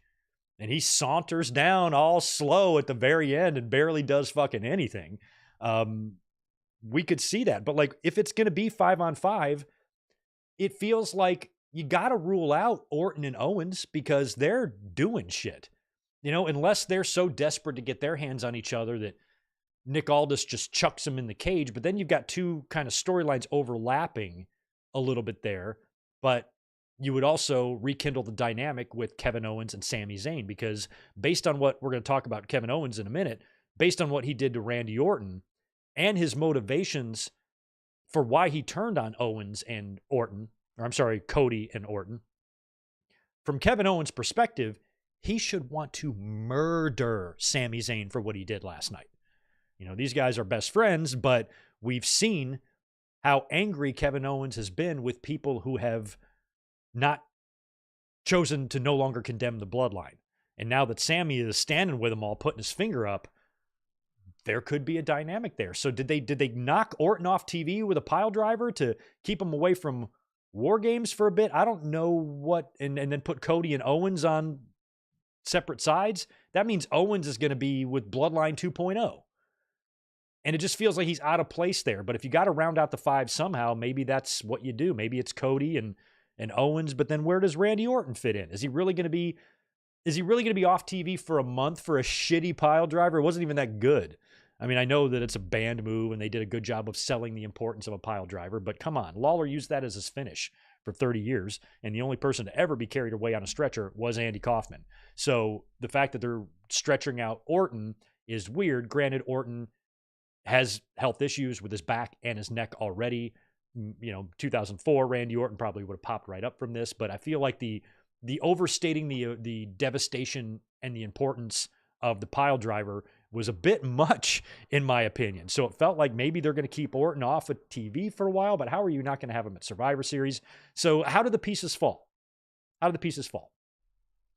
And he saunters down all slow at the very end and barely does fucking anything. We could see that. But like, if it's going to be 5-on-5, it feels like you got to rule out Orton and Owens because they're doing shit. You know, unless they're so desperate to get their hands on each other that Nick Aldis just chucks them in the cage. But then you've got two kind of storylines overlapping a little bit there. But you would also rekindle the dynamic with Kevin Owens and Sami Zayn, because based on what we're going to talk about Kevin Owens in a minute, based on what he did to Randy Orton and his motivations for why he turned on Owens and Orton, or I'm sorry, Cody and Orton, from Kevin Owens' perspective, he should want to murder Sami Zayn for what he did last night. You know, these guys are best friends, but we've seen how angry Kevin Owens has been with people who have not chosen to no longer condemn the Bloodline. And now that Sammy is standing with them all, putting his finger up, there could be a dynamic there. So did they knock Orton off TV with a pile driver to keep him away from War Games for a bit? I don't know what, and then put Cody and Owens on separate sides. That means Owens is going to be with Bloodline 2.0. And it just feels like he's out of place there. But if you got to round out the five somehow, maybe that's what you do. Maybe it's Cody and Owens, but then where does Randy Orton fit in? Is he really going to be off TV for a month for a shitty pile driver? It wasn't even that good. I mean, I know that it's a banned move and they did a good job of selling the importance of a pile driver, but come on, Lawler used that as his finish for 30 years, and the only person to ever be carried away on a stretcher was Andy Kaufman. So the fact that they're stretching out Orton is weird. Granted, Orton has health issues with his back and his neck already. You know, 2004, Randy Orton probably would have popped right up from this, but I feel like the overstating the devastation and the importance of the pile driver was a bit much, in my opinion. So it felt like maybe they're going to keep Orton off of TV for a while, but how are you not going to have him at Survivor Series? So how do the pieces fall? How do the pieces fall?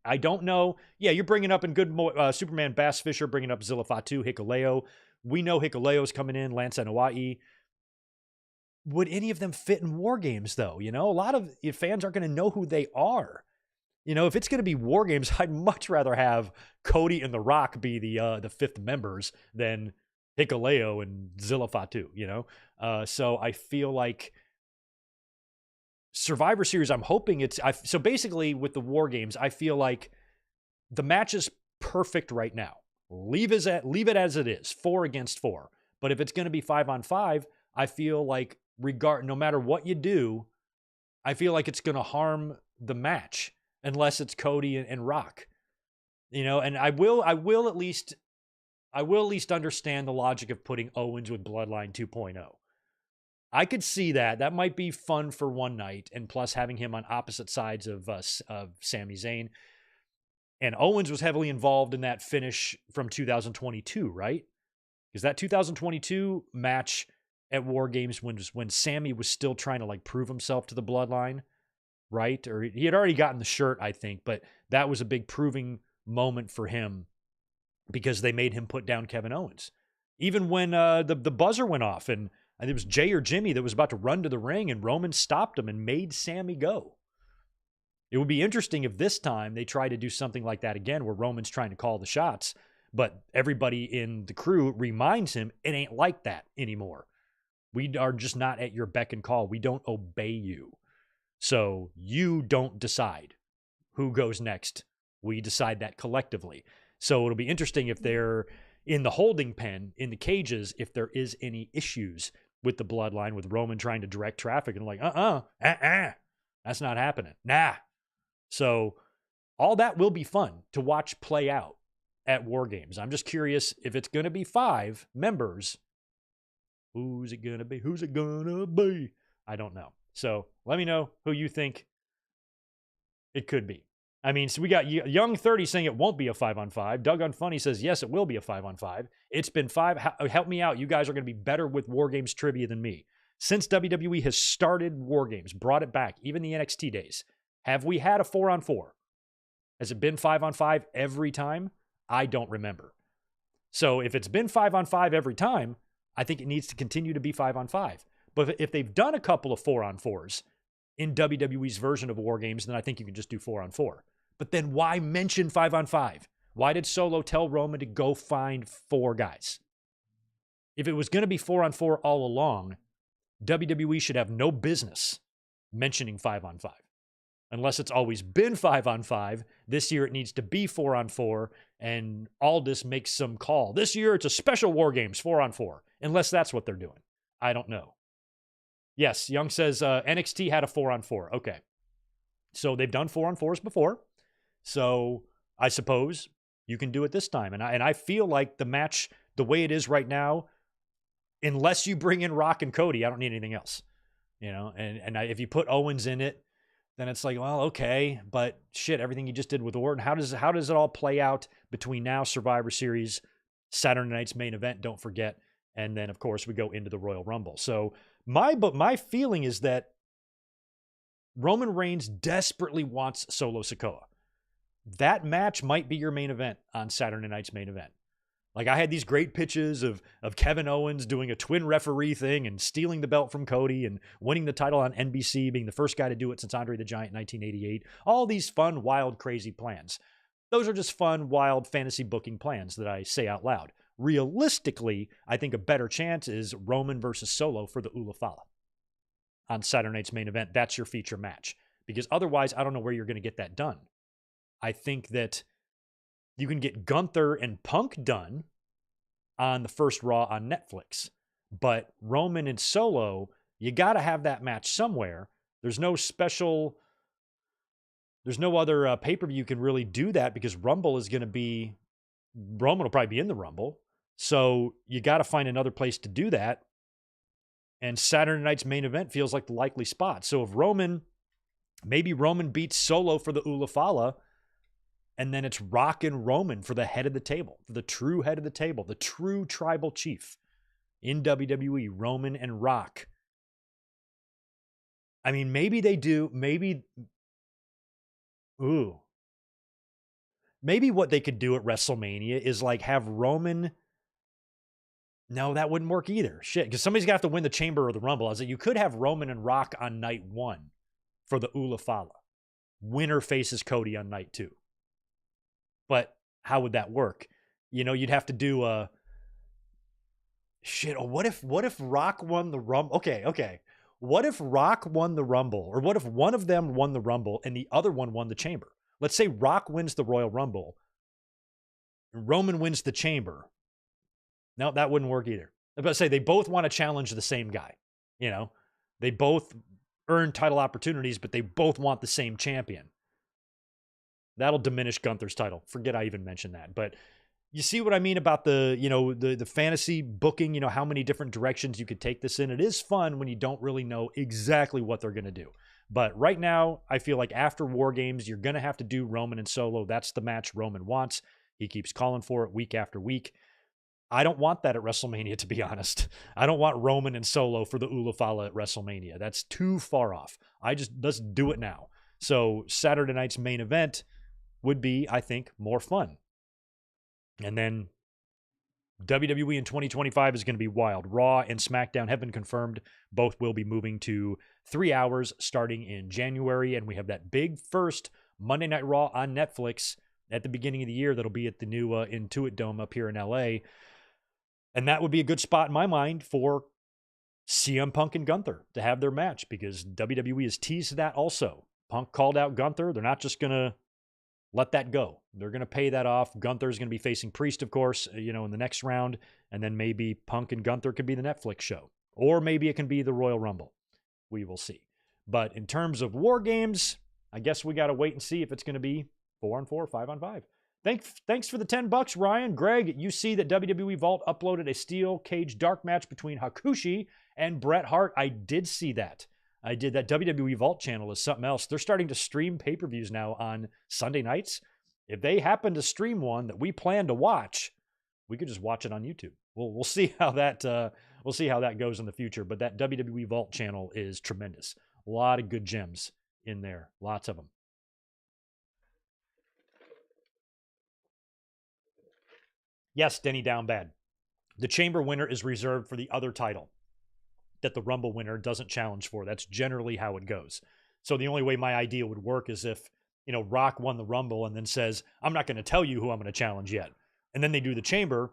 I don't know. Yeah, you're bringing up in good Superman Bass Fisher, bringing up Zilla Fatu, Hikuleo. We know Hikuleo's coming in, Lance Anoa'i. Would any of them fit in War Games, though? You know, a lot of fans aren't going to know who they are. You know, if it's going to be War Games, I'd much rather have Cody and The Rock be the fifth members than Hikuleo and Zilla Fatu, you know? So I feel like Survivor Series, I'm hoping so basically with the War Games, I feel like the match is perfect right now. Leave it as it is, 4 against 4. But if it's going to be 5-on-5, I feel like no matter what you do, I feel like it's going to harm the match unless it's Cody and Rock. And I will at least understand the logic of putting Owens with Bloodline 2.0. I could see that. That might be fun for one night, and plus having him on opposite sides of Sami Zayn. And Owens was heavily involved in that finish from 2022, right? Because that 2022 match at War Games when Sami was still trying to like prove himself to the Bloodline, right? Or he had already gotten the shirt, I think, but that was a big proving moment for him because they made him put down Kevin Owens. Even when the buzzer went off and I think it was Jay or Jimmy that was about to run to the ring and Roman stopped him and made Sami go. It would be interesting if this time they try to do something like that again where Roman's trying to call the shots, but everybody in the crew reminds him it ain't like that anymore. We are just not at your beck and call. We don't obey you. So you don't decide who goes next. We decide that collectively. So it'll be interesting if they're in the holding pen, in the cages, if there is any issues with the Bloodline, with Roman trying to direct traffic and like, that's not happening. Nah. So all that will be fun to watch play out at War Games. I'm just curious if it's going to be 5 members. Who's it going to be? Who's it going to be? I don't know. So let me know who you think it could be. I mean, so we got Young 30 saying it won't be a 5-on-5. Doug Unfunny says, yes, it will be a 5-on-5. It's been 5. Help me out. You guys are going to be better with War Games trivia than me. Since WWE has started War Games, brought it back, even the NXT days, have we had a 4-on-4? Has it been 5-on-5 every time? I don't remember. So if it's been 5-on-5 every time, I think it needs to continue to be 5-on-5. But if they've done a couple of 4-on-4s in WWE's version of War Games, then I think you can just do 4-on-4. But then why mention 5-on-5? Why did Solo tell Roman to go find 4 guys? If it was going to be 4-on-4 all along, WWE should have no business mentioning 5-on-5. Unless it's always been 5-on-5. This year it needs to be 4-on-4, and Aldis makes some call. This year it's a special War Games 4-on-4. Unless that's what they're doing. I don't know. Yes, Young says NXT had a 4-on-4. Okay. So they've done 4-on-4s before. So I suppose you can do it this time. And I feel like the match, the way it is right now, unless you bring in Rock and Cody, I don't need anything else. If you put Owens in it, then it's like, well, okay, but shit, everything you just did with Orton, how does it all play out between now, Survivor Series, Saturday night's main event, don't forget, and then, of course, we go into the Royal Rumble. So my feeling is that Roman Reigns desperately wants Solo Sikoa. That match might be your main event on Saturday night's main event. Like, I had these great pitches of Kevin Owens doing a twin referee thing and stealing the belt from Cody and winning the title on NBC, being the first guy to do it since Andre the Giant in 1988. All these fun, wild, crazy plans. Those are just fun, wild fantasy booking plans that I say out loud. Realistically, I think a better chance is Roman versus Solo for the Ula Fala on Saturday night's main event. That's your feature match. Because otherwise, I don't know where you're going to get that done. I think that you can get Gunther and Punk done on the first Raw on Netflix. But Roman and Solo, you got to have that match somewhere. There's no other pay-per-view you can really do that because Roman will probably be in the Rumble. So you got to find another place to do that. And Saturday night's main event feels like the likely spot. So if maybe Roman beats Solo for the Ula Fala, and then it's Rock and Roman for the head of the table, for the true head of the table, the true tribal chief in WWE, Roman and Rock. I mean, maybe they do, maybe what they could do at WrestleMania is like have Roman. No, that wouldn't work either. Shit, because somebody's got to have to win the Chamber or the Rumble. I was like, you could have Roman and Rock on night 1 for the Ula Fala. Winner faces Cody on night 2. But how would that work? You'd have to do what if Rock won the Rumble? Okay. What if Rock won the Rumble? Or what if one of them won the Rumble and the other one won the Chamber? Let's say Rock wins the Royal Rumble and Roman wins the Chamber. No, that wouldn't work either. about to say they both want to challenge the same guy. You know, they both earn title opportunities, but they both want the same champion. That'll diminish Gunther's title. Forget I even mentioned that. But you see what I mean about the, you know, the fantasy booking, you know, how many different directions you could take this in. It is fun when you don't really know exactly what they're going to do. But right now, I feel like after War Games, you're going to have to do Roman and Solo. That's the match Roman wants. He keeps calling for it week after week. I don't want that at WrestleMania, to be honest. I don't want Roman and Solo for the Ulafala at WrestleMania. That's too far off. Let's do it now. So Saturday night's main event would be, I think, more fun. And then WWE in 2025 is going to be wild. Raw and SmackDown have been confirmed. Both will be moving to 3 hours starting in January. And we have that big first Monday Night Raw on Netflix at the beginning of the year. That'll be at the new Intuit Dome up here in LA. And that would be a good spot in my mind for CM Punk and Gunther to have their match, because WWE has teased that also. Punk called out Gunther. They're not just going to let that go. They're going to pay that off. Gunther's going to be facing Priest, of course, you know, in the next round. And then maybe Punk and Gunther could be the Netflix show. Or maybe it can be the Royal Rumble. We will see. But in terms of War Games, I guess we got to wait and see if it's going to be 4-on-4, 5-on-5. Thanks for the $10, Ryan. Greg, you see that WWE Vault uploaded a steel cage dark match between Hakushi and Bret Hart. I did see that. I did. That WWE Vault channel is something else. They're starting to stream pay-per-views now on Sunday nights. If they happen to stream one that we plan to watch, we could just watch it on YouTube. We'll see how that goes in the future. But that WWE Vault channel is tremendous. A lot of good gems in there. Lots of them. Yes, Denny Downbad. The Chamber winner is reserved for the other title that the Rumble winner doesn't challenge for. That's generally how it goes. So the only way my idea would work is if, you know, Rock won the Rumble and then says, I'm not going to tell you who I'm going to challenge yet. And then they do the Chamber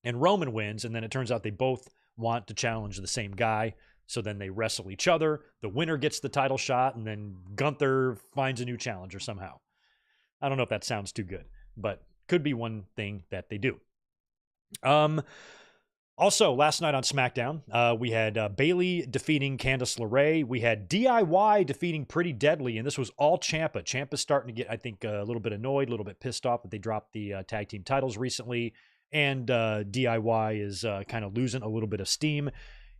and Roman wins. And then it turns out they both want to challenge the same guy. So then they wrestle each other. The winner gets the title shot, and then Gunther finds a new challenger somehow. I don't know if that sounds too good, but could be one thing that they do. Also, last night on SmackDown, we had Bayley defeating Candice LeRae. We had DIY defeating Pretty Deadly, and this was all Ciampa. Ciampa's starting to get, I think, a little bit annoyed, a little bit pissed off that they dropped the tag team titles recently, and DIY is kind of losing a little bit of steam.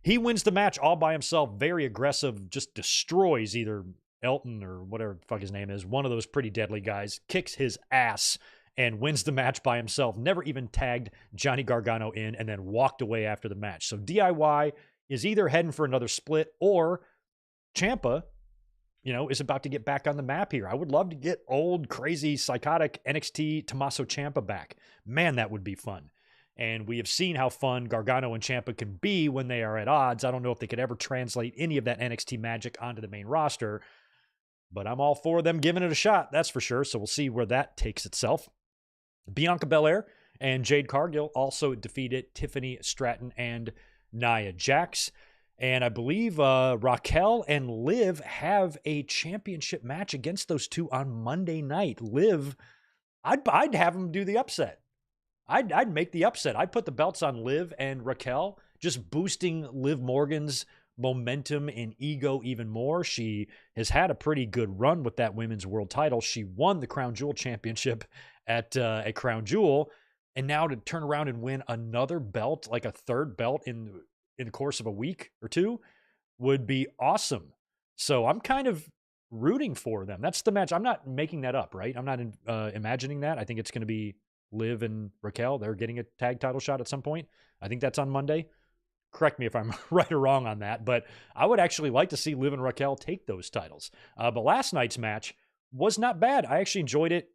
He wins the match all by himself, very aggressive, just destroys either Elton or whatever the fuck his name is, one of those Pretty Deadly guys, kicks his ass, and wins the match by himself, never even tagged Johnny Gargano in, and then walked away after the match. So DIY is either heading for another split, or Ciampa, you know, is about to get back on the map here. I would love to get old, crazy, psychotic NXT Tommaso Ciampa back. Man, that would be fun. And we have seen how fun Gargano and Ciampa can be when they are at odds. I don't know if they could ever translate any of that NXT magic onto the main roster, but I'm all for them giving it a shot, that's for sure. So we'll see where that takes itself. Bianca Belair and Jade Cargill also defeated Tiffany Stratton and Nia Jax. And I believe Raquel and Liv have a championship match against those two on Monday night. Liv, I'd have them do the upset. I'd make the upset. I'd put the belts on Liv and Raquel, just boosting Liv Morgan's momentum and ego even more. She has had a pretty good run with that women's world title. She won the Crown Jewel championship at Crown Jewel, and now to turn around and win another belt, like a third belt in the course of a week or two, would be awesome. So I'm kind of rooting for them. That's the match. I'm not making that up, right? I'm not imagining that. I think it's going to be Liv and Raquel. They're getting a tag title shot at some point. I think that's on Monday. Correct me if I'm right or wrong on that, but I would actually like to see Liv and Raquel take those titles. But last night's match was not bad. I actually enjoyed it.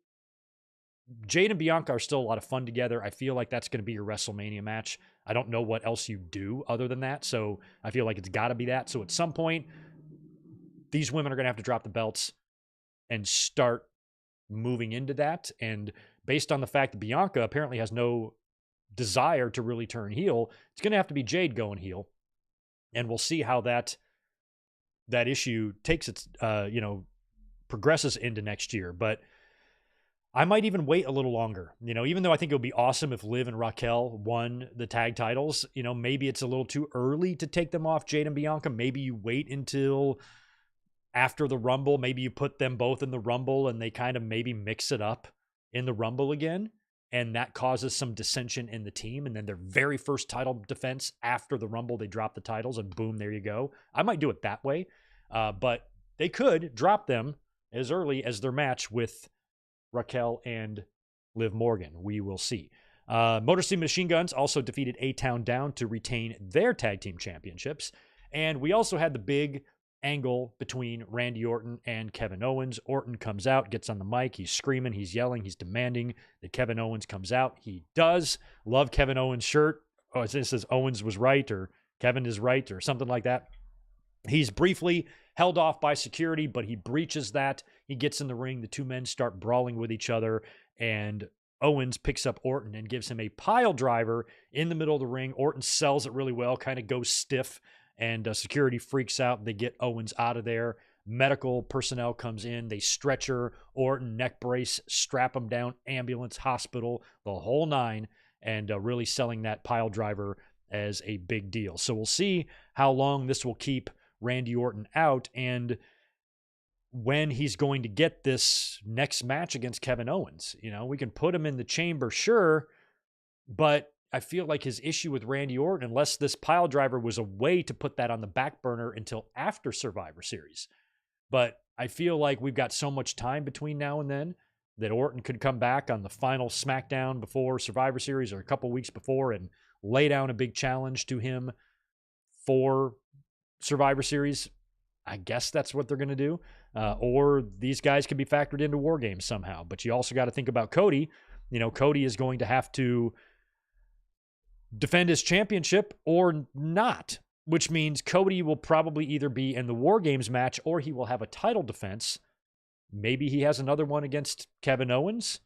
Jade and Bianca are still a lot of fun together. I feel like that's going to be your WrestleMania match. I don't know what else you do other than that, so I feel like it's got to be that. So at some point, these women are going to have to drop the belts and start moving into that. And based on the fact that Bianca apparently has no desire to really turn heel, it's going to have to be Jade going heel. And we'll see how that issue takes its, progresses into next year. But I might even wait a little longer, even though I think it would be awesome if Liv and Raquel won the tag titles. Maybe it's a little too early to take them off Jade and Bianca. Maybe you wait until after the Rumble. Maybe you put them both in the Rumble and they kind of maybe mix it up in the Rumble again. And that causes some dissension in the team. And then their very first title defense after the Rumble, they drop the titles and boom, there you go. I might do it that way. But they could drop them as early as their match with Raquel and Liv Morgan. We will see. Motor City Machine Guns also defeated A-Town Down to retain their tag team championships. And we also had the big angle between Randy Orton and Kevin Owens. Orton comes out, gets on the mic. He's screaming, he's yelling, he's demanding that Kevin Owens comes out. He does. Love Kevin Owens' shirt. Oh, it says Owens was right or Kevin is right or something like that. He's briefly held off by security, but he breaches that. He gets in the ring. The two men start brawling with each other, and Owens picks up Orton and gives him a pile driver in the middle of the ring. Orton sells it really well, kind of goes stiff, and security freaks out. They get Owens out of there. Medical personnel comes in. They stretcher Orton, neck brace, strap him down, ambulance, hospital, the whole nine, and really selling that pile driver as a big deal. So we'll see how long this will keep Randy Orton out and when he's going to get this next match against Kevin Owens. We can put him in the chamber, sure, but I feel like his issue with Randy Orton, unless this pile driver was a way to put that on the back burner until after Survivor Series. But I feel like we've got so much time between now and then that Orton could come back on the final SmackDown before Survivor Series or a couple weeks before and lay down a big challenge to him for Survivor Series. I guess that's what they're going to do. Or these guys could be factored into War Games somehow. But you also got to think about Cody. Cody is going to have to defend his championship or not, which means Cody will probably either be in the War Games match or he will have a title defense. Maybe he has another one against Kevin Owens.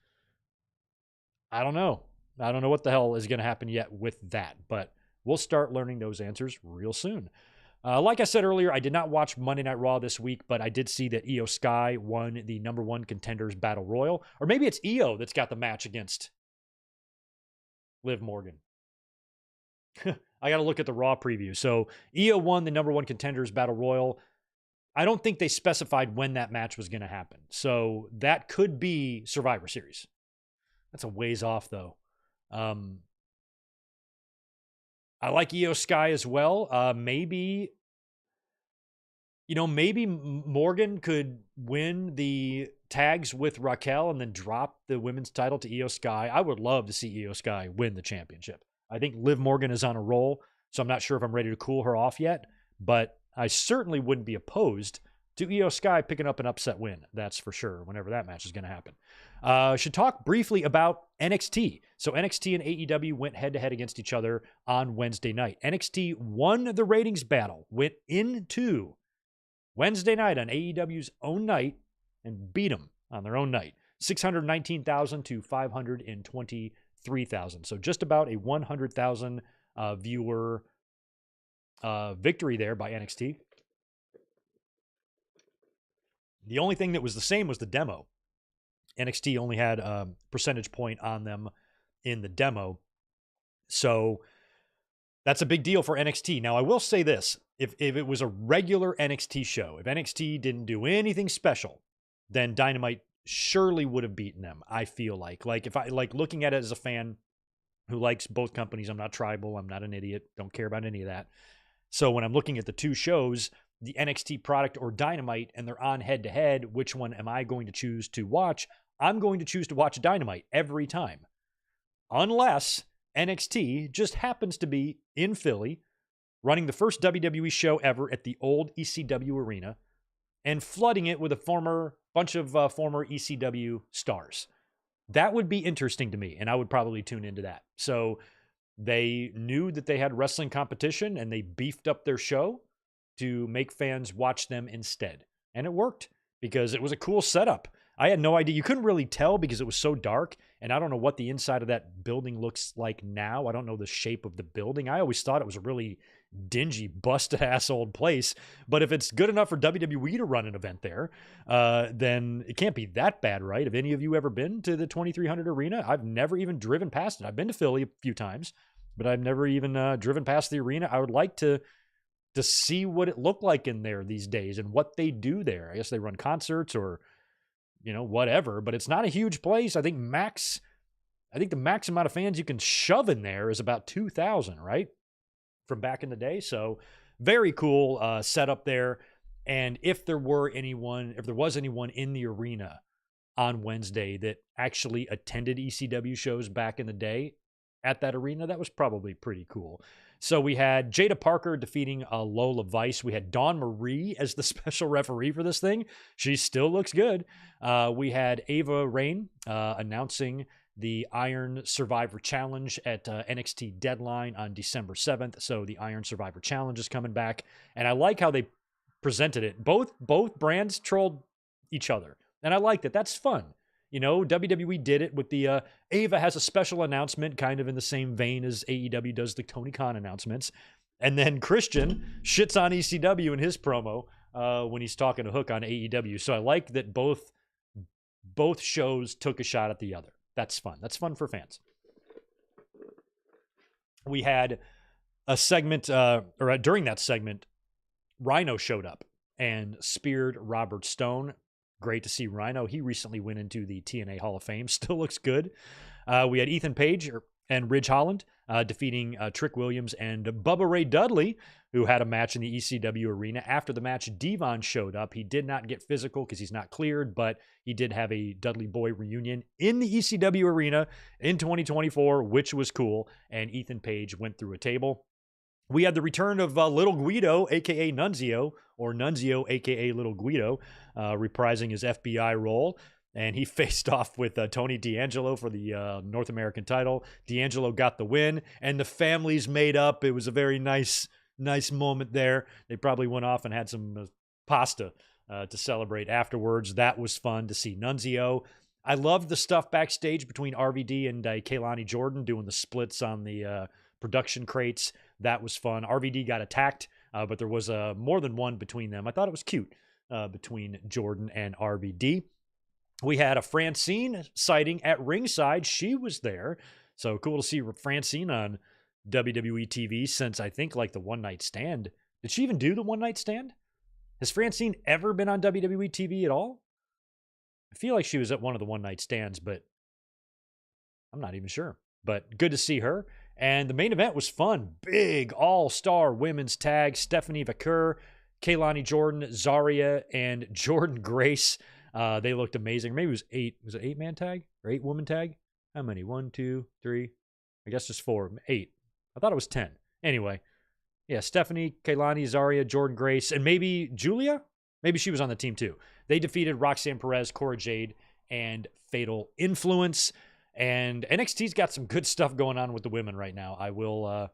I don't know. I don't know what the hell is going to happen yet with that, but we'll start learning those answers real soon. Like I said earlier, I did not watch Monday Night Raw this week, but I did see that Io Sky won the number one contenders battle royal. Or maybe it's Io that's got the match against Liv Morgan. I got to look at the Raw preview. So Io won the number one contenders battle royal. I don't think they specified when that match was going to happen. So that could be Survivor Series. That's a ways off, though. I like Io Sky as well. Maybe Morgan could win the tags with Raquel and then drop the women's title to Io Sky. I would love to see Io Sky win the championship. I think Liv Morgan is on a roll, so I'm not sure if I'm ready to cool her off yet, but I certainly wouldn't be opposed to Io Sky picking up an upset win. That's for sure, whenever that match is going to happen. Should talk briefly about NXT. So NXT and AEW went head-to-head against each other on Wednesday night. NXT won the ratings battle, went into Wednesday night on AEW's own night and beat them on their own night. 619,000 to 523,000. So just about a 100,000 viewer victory there by NXT. The only thing that was the same was the demo. NXT only had a percentage point on them in the demo. So that's a big deal for NXT. Now, I will say this. If it was a regular NXT show, if NXT didn't do anything special, then Dynamite surely would have beaten them, I feel like. Like, if I like looking at it as a fan who likes both companies, I'm not tribal, I'm not an idiot, don't care about any of that. So when I'm looking at the two shows, the NXT product or Dynamite, and they're on head-to-head, which one am I going to choose to watch? I'm going to choose to watch Dynamite every time. Unless NXT just happens to be in Philly, running the first WWE show ever at the old ECW arena, and flooding it with a bunch of former ECW stars. That would be interesting to me, and I would probably tune into that. So they knew that they had wrestling competition, and they beefed up their show to make fans watch them instead. And it worked because it was a cool setup. I had no idea. You couldn't really tell because it was so dark, and I don't know what the inside of that building looks like now. I don't know the shape of the building. I always thought it was a really dingy, busted-ass old place. But if it's good enough for WWE to run an event there, then it can't be that bad, right? Have any of you ever been to the 2300 Arena? I've never even driven past it. I've been to Philly a few times, but I've never even driven past the arena. I would like to see what it looked like in there these days and what they do there. I guess they run concerts or, whatever, but it's not a huge place. I think the max amount of fans you can shove in there is about 2,000, right? From back in the day. So very cool setup there. And if there was anyone in the arena on Wednesday that actually attended ECW shows back in the day at that arena, that was probably pretty cool. So we had Jada Parker defeating Lola Vice. We had Dawn Marie as the special referee for this thing. She still looks good. We had Ava Rain announcing the Iron Survivor Challenge at NXT Deadline on December 7th. So the Iron Survivor Challenge is coming back. And I like how they presented it. Both brands trolled each other. And I liked it. That's fun. WWE did it with the Ava has a special announcement, kind of in the same vein as AEW does the Tony Khan announcements. And then Christian shits on ECW in his promo when he's talking to Hook on AEW. So I like that both shows took a shot at the other. That's fun. That's fun for fans. We had a segment, during that segment, Rhino showed up and speared Robert Stone. Great to see Rhino. He recently went into the TNA Hall of Fame. Still looks good. We had Ethan Page and Ridge Holland defeating Trick Williams and Bubba Ray Dudley, who had a match in the ECW arena. After the match, Devon showed up. He did not get physical because he's not cleared, but he did have a Dudley Boy reunion in the ECW arena in 2024, which was cool. And Ethan Page went through a table. We had the return of Little Guido, a.k.a. Nunzio, or Nunzio, a.k.a. Little Guido, reprising his FBI role. And he faced off with Tony D'Angelo for the North American title. D'Angelo got the win, and the families made up. It was a very nice moment there. They probably went off and had some pasta to celebrate afterwards. That was fun to see Nunzio. I loved the stuff backstage between RVD and Kaylani Jordan doing the splits on the production crates. That was fun. RVD got attacked, but there was more than one between them. I thought it was cute between Jordan and RVD. We had a Francine sighting at ringside. She was there. So cool to see Francine on WWE TV since I think like the One Night Stand. Did she even do the One Night Stand? Has Francine ever been on WWE TV at all? I feel like she was at one of the One Night Stands, but I'm not even sure. But good to see her. And the main event was fun. Big all-star women's tag. Stephanie Vaquer, Kaylani Jordan, Zarya, and Jordan Grace. They looked amazing. Maybe it was 8. Was it 8-man tag or 8-woman tag? How many? 1, 2, 3. I guess just 4. 8. I thought it was 10. Anyway, yeah, Stephanie, Kaylani, Zarya, Jordan Grace, and maybe Julia? Maybe she was on the team too. They defeated Roxanne Perez, Cora Jade, and Fatal Influence. And NXT's got some good stuff going on with the women right now. I will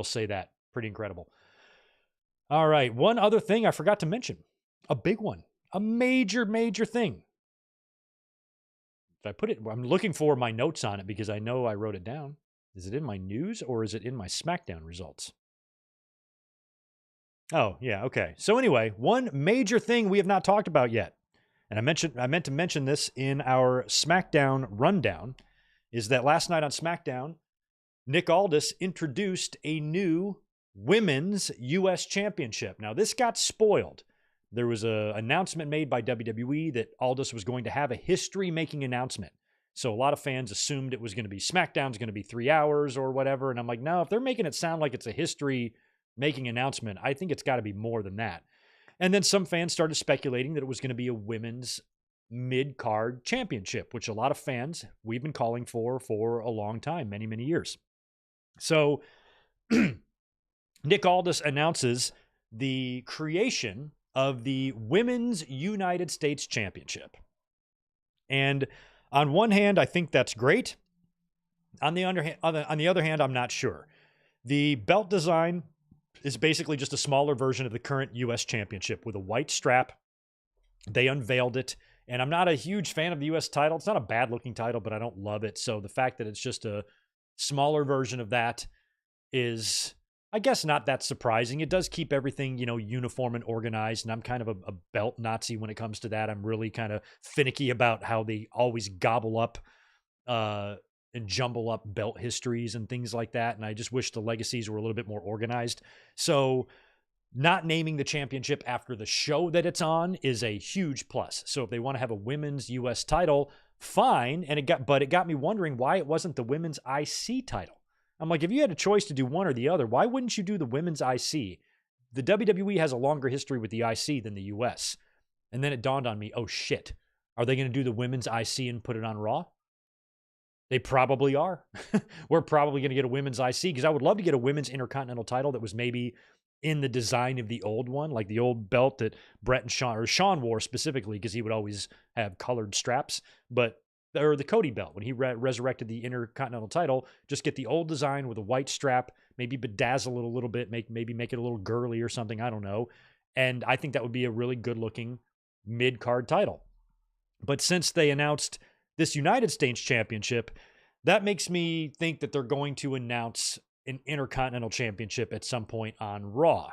say that. Pretty incredible. All right, one other thing I forgot to mention. A big one. A major thing. If I put it, I'm looking for my notes on it because I know I wrote it down. Is it in my news or is it in my SmackDown results? Oh, yeah, okay. So anyway, one major thing we have not talked about yet, and I meant to mention this in our SmackDown rundown, is that last night on SmackDown, Nick Aldis introduced a new Women's U.S. Championship. Now, this got spoiled. There was an announcement made by WWE that Aldis was going to have a history-making announcement. So a lot of fans assumed it was going to be SmackDown's going to be 3 hours or whatever. And I'm like, no, if they're making it sound like it's a history-making announcement, I think it's got to be more than that. And then some fans started speculating that it was going to be a women's mid-card championship, which a lot of fans we've been calling for a long time, many, many years. So Nick Aldis announces the creation of the Women's United States Championship. And on one hand, I think that's great. On the other hand, I'm not sure. The belt design is basically just a smaller version of the current U.S. Championship with a white strap. They unveiled it, and I'm not a huge fan of the U.S. title. It's not a bad-looking title, but I don't love it. So the fact that it's just a smaller version of that is I guess not that surprising. It does keep everything, uniform and organized. And I'm kind of a belt Nazi when it comes to that. I'm really kind of finicky about how they always gobble up and jumble up belt histories and things like that. And I just wish the legacies were a little bit more organized. So not naming the championship after the show that it's on is a huge plus. So if they want to have a women's US title, fine. And it got me wondering why it wasn't the women's IC title. I'm like, if you had a choice to do one or the other, why wouldn't you do the women's IC? The WWE has a longer history with the IC than the US. And then it dawned on me, oh shit, are they going to do the women's IC and put it on Raw? They probably are. We're probably going to get a women's IC because I would love to get a women's Intercontinental title that was maybe in the design of the old one, like the old belt that Brett and Sean wore specifically because he would always have colored straps, or the Cody belt when he resurrected the Intercontinental title, just get the old design with a white strap, maybe bedazzle it a little bit, maybe make it a little girly or something, I don't know. And I think that would be a really good looking mid-card title. But since they announced this United States Championship, that makes me think that they're going to announce an Intercontinental Championship at some point on Raw.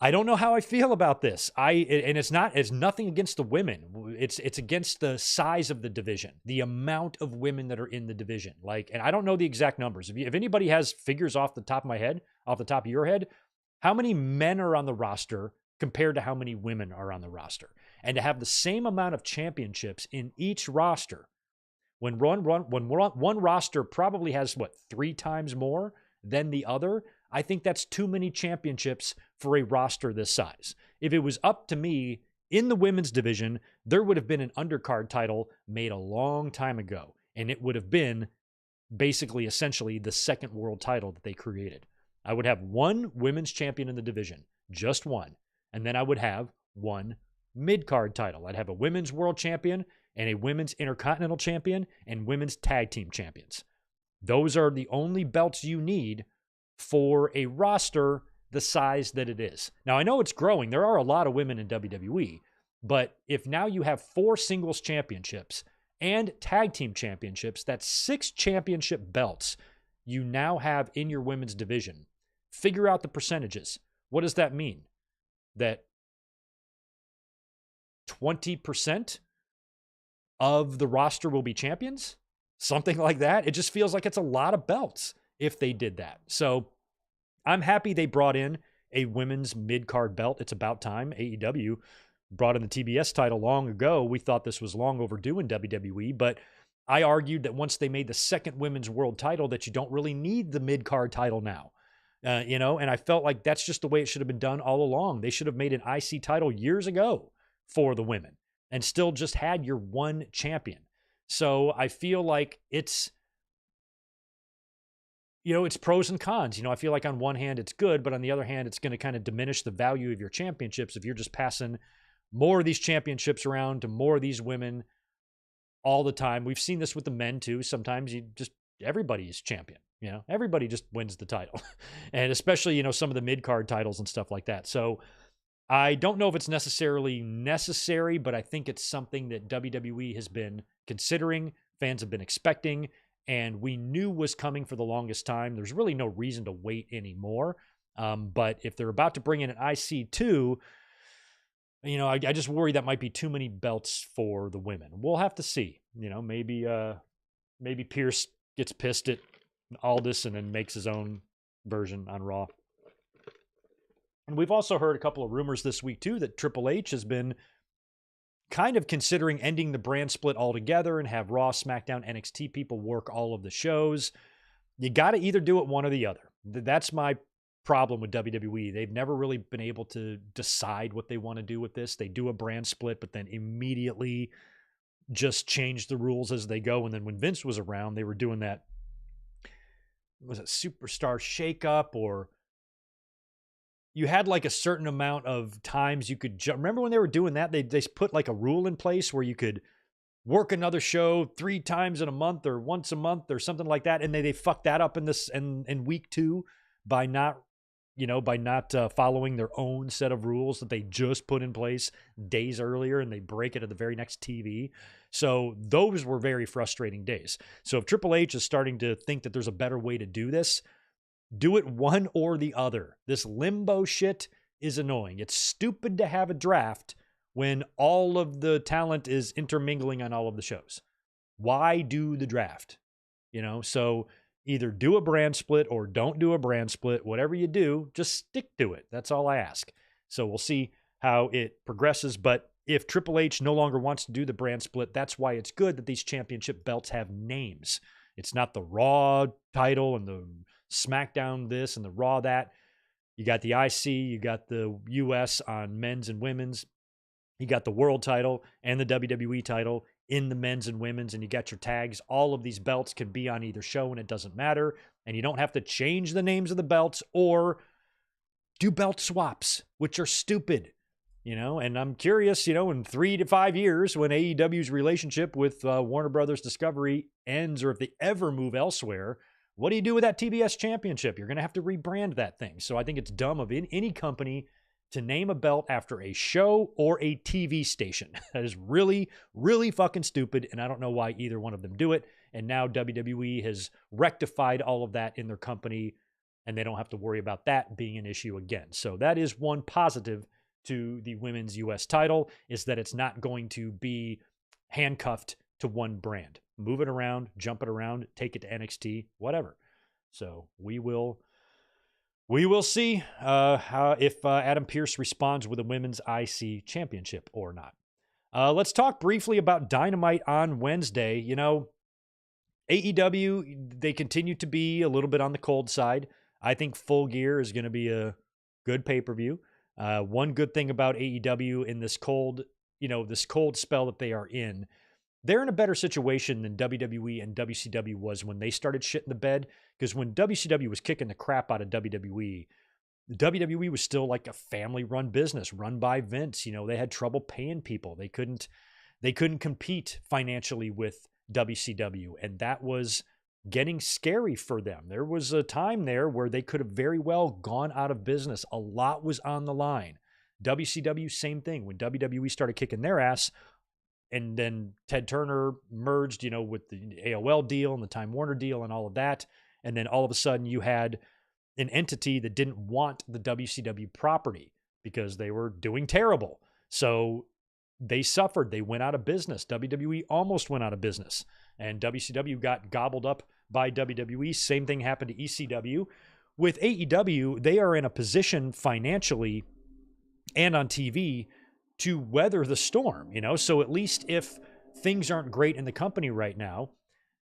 I don't know how I feel about this. It's nothing against the women. It's against the size of the division, the amount of women that are in the division. And I don't know the exact numbers. If anybody has figures off the top of your head, how many men are on the roster compared to how many women are on the roster? And to have the same amount of championships in each roster, when one roster probably has 3 times more than the other, I think that's too many championships for a roster this size. If it was up to me, in the women's division, there would have been an undercard title made a long time ago, and it would have been basically, essentially, the second world title that they created. I would have one women's champion in the division, just one, and then I would have one mid-card title. I'd have a women's world champion and a women's intercontinental champion and women's tag team champions. Those are the only belts you need for a roster the size that it is. Now, I know it's growing. There are a lot of women in WWE, but if now you have 4 singles championships and tag team championships, that's 6 championship belts you now have in your women's division. Figure out the percentages. What does that mean? That 20% of the roster will be champions? Something like that. It just feels like it's a lot of belts if they did that. So I'm happy they brought in a women's mid-card belt. It's about time. AEW brought in the TBS title long ago. We thought this was long overdue in WWE, but I argued that once they made the second women's world title that you don't really need the mid-card title now. And I felt like that's just the way it should have been done all along. They should have made an IC title years ago for the women and still just had your one champion. So I feel like it's pros and cons. I feel like on one hand it's good, but on the other hand, it's going to kind of diminish the value of your championships if you're just passing more of these championships around to more of these women all the time. We've seen this with the men too. Sometimes everybody is champion. Everybody just wins the title. And especially, some of the mid-card titles and stuff like that. So I don't know if it's necessarily necessary, but I think it's something that WWE has been considering, fans have been expecting, and we knew was coming for the longest time. There's really no reason to wait anymore. But if they're about to bring in an IC2, I just worry that might be too many belts for the women. We'll have to see. Maybe Pierce gets pissed at Aldis and then makes his own version on Raw. And we've also heard a couple of rumors this week, too, that Triple H has been kind of considering ending the brand split altogether and have Raw, SmackDown, NXT people work all of the shows. You got to either do it one or the other. That's my problem with WWE. They've never really been able to decide what they want to do with this. They do a brand split, but then immediately just change the rules as they go. And then when Vince was around, they were doing that, was it Superstar Shakeup, or you had like a certain amount of times you could remember when they were doing that, they put like a rule in place where you could work another show 3 times in a month or once a month or something like that. And they fucked that up in week 2 by not following their own set of rules that they just put in place days earlier, and they break it at the very next TV. So those were very frustrating days. So if Triple H is starting to think that there's a better way to do this, Do it one or the other. This limbo shit is annoying. It's stupid to have a draft when all of the talent is intermingling on all of the shows. Why do the draft? So either do a brand split or don't do a brand split. Whatever you do, just stick to it. That's all I ask. So we'll see how it progresses. But if Triple H no longer wants to do the brand split, that's why it's good that these championship belts have names. It's not the Raw title and the SmackDown this and the Raw that. You got the IC, you got the US on men's and women's. You got the world title and the WWE title in the men's and women's, and you got your tags. All of these belts can be on either show, and it doesn't matter. And you don't have to change the names of the belts or do belt swaps, which are stupid. And I'm curious, in 3 to 5 years when AEW's relationship with Warner Brothers Discovery ends, or if they ever move elsewhere, what do you do with that TBS championship? You're going to have to rebrand that thing. So I think it's dumb of any company to name a belt after a show or a TV station. That is really, really fucking stupid, and I don't know why either one of them do it. And now WWE has rectified all of that in their company, and they don't have to worry about that being an issue again. So that is one positive to the women's US title, is that it's not going to be handcuffed to one brand. Move it around, jump it around, take it to NXT, whatever. So we will see if Adam Pearce responds with a women's IC championship or not. Let's talk briefly about Dynamite on Wednesday. AEW, they continue to be a little bit on the cold side. I think Full Gear is going to be a good pay-per-view. One good thing about AEW in this cold spell that they are in, they're in a better situation than WWE and WCW was when they started shitting the bed. Because when WCW was kicking the crap out of WWE was still like a family-run business run by Vince. They had trouble paying people. They couldn't compete financially with WCW, and that was getting scary for them. There was a time there where they could have very well gone out of business. A lot was on the line. WCW, same thing. When WWE started kicking their ass, and then Ted Turner merged, with the AOL deal and the Time Warner deal and all of that. And then all of a sudden you had an entity that didn't want the WCW property because they were doing terrible. So they suffered. They went out of business. WWE almost went out of business. And WCW got gobbled up by WWE. Same thing happened to ECW. With AEW, they are in a position financially and on TV to weather the storm, So at least if things aren't great in the company right now,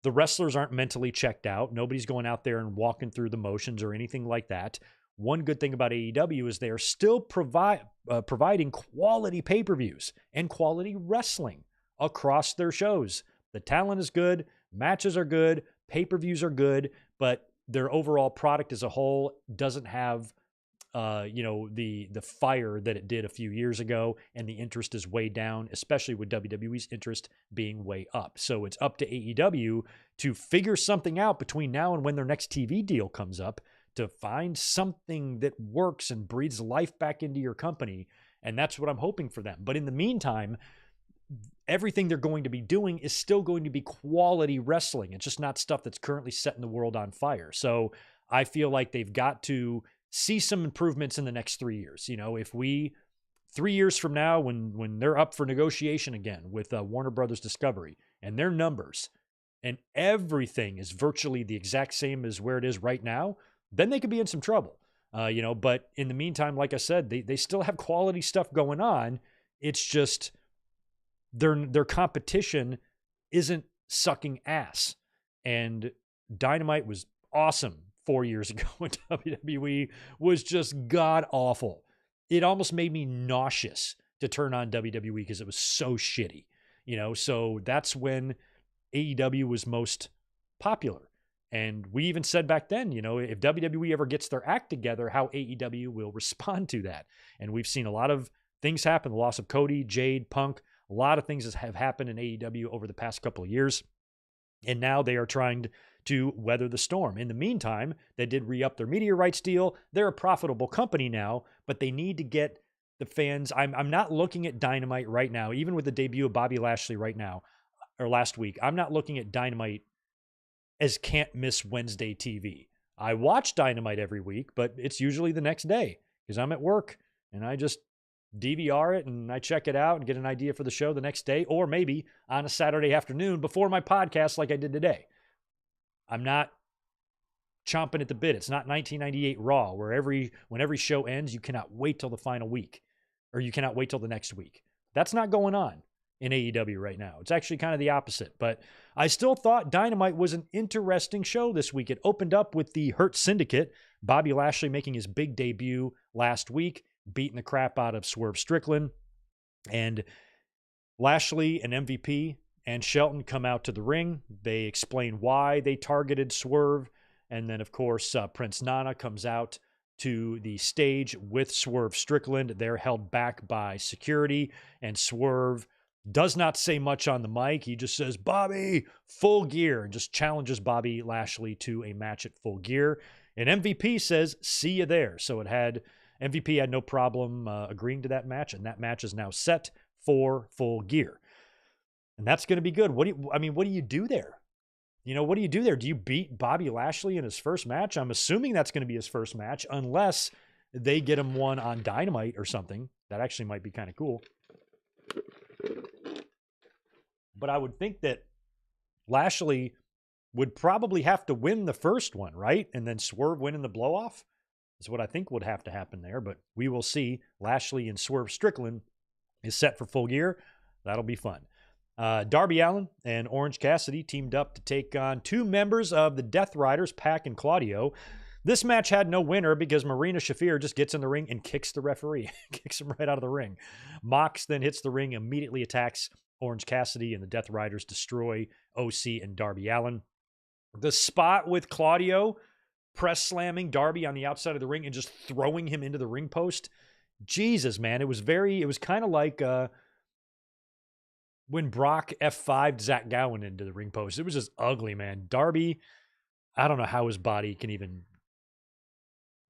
the wrestlers aren't mentally checked out. Nobody's going out there and walking through the motions or anything like that. One good thing about AEW is they are still providing quality pay-per-views and quality wrestling across their shows. The talent is good, matches are good, pay-per-views are good, but their overall product as a whole doesn't have the fire that it did a few years ago, and the interest is way down, especially with WWE's interest being way up. So it's up to AEW to figure something out between now and when their next TV deal comes up, to find something that works and breathes life back into your company. And that's what I'm hoping for them. But in the meantime, everything they're going to be doing is still going to be quality wrestling. It's just not stuff that's currently setting the world on fire. So I feel like they've got to see some improvements in the next 3 years. If 3 years from now, when they're up for negotiation again with Warner Brothers Discovery, and their numbers and everything is virtually the exact same as where it is right now, then they could be in some trouble. But in the meantime, like I said, they still have quality stuff going on. It's just their competition isn't sucking ass. And Dynamite was awesome 4 years ago when WWE was just god awful. It almost made me nauseous to turn on WWE because it was so shitty. So that's when AEW was most popular. And we even said back then, if WWE ever gets their act together, how AEW will respond to that. And we've seen a lot of things happen. The loss of Cody, Jade, Punk, a lot of things have happened in AEW over the past couple of years. And now they are trying to weather the storm. In the meantime, they did re-up their media rights deal. They're a profitable company now, but they need to get the fans. I'm not looking at Dynamite right now, even with the debut of Bobby Lashley right now, or last week. I'm not looking at Dynamite as can't miss Wednesday TV. I watch Dynamite every week, but it's usually the next day because I'm at work and I just DVR it and I check it out and get an idea for the show the next day, or maybe on a Saturday afternoon before my podcast like I did today. I'm not chomping at the bit. It's not 1998 Raw where when every show ends, you cannot wait till the final week or you cannot wait till the next week. That's not going on in AEW right now. It's actually kind of the opposite, but I still thought Dynamite was an interesting show this week. It opened up with the Hurt Syndicate, Bobby Lashley making his big debut last week, beating the crap out of Swerve Strickland, and Lashley and MVP and Shelton come out to the ring. They explain why they targeted Swerve. And then, of course, Prince Nana comes out to the stage with Swerve Strickland. They're held back by security, and Swerve does not say much on the mic. He just says, Bobby, full gear, and just challenges Bobby Lashley to a match at Full Gear. And MVP says, see you there. So MVP had no problem agreeing to that match, and that match is now set for Full Gear. And that's going to be good. What do you do there? What do you do there? Do you beat Bobby Lashley in his first match? I'm assuming that's going to be his first match, unless they get him one on Dynamite or something. That actually might be kind of cool. But I would think that Lashley would probably have to win the first one, right? And then Swerve win in the blow-off is what I think would have to happen there. But we will see. Lashley and Swerve Strickland is set for Full Gear. That'll be fun. Darby Allin and Orange Cassidy teamed up to take on two members of the Death Riders, Pac and Claudio. This match had no winner because Marina Shafir just gets in the ring and kicks the referee, kicks him right out of the ring. Mox then hits the ring, immediately attacks Orange Cassidy, and the Death Riders destroy OC and Darby Allin. The spot with Claudio press slamming Darby on the outside of the ring and just throwing him into the ring post. Jesus, man. It was kind of like when Brock F5'd Zach Gowen into the ring post. It was just ugly, man. Darby, I don't know how his body can even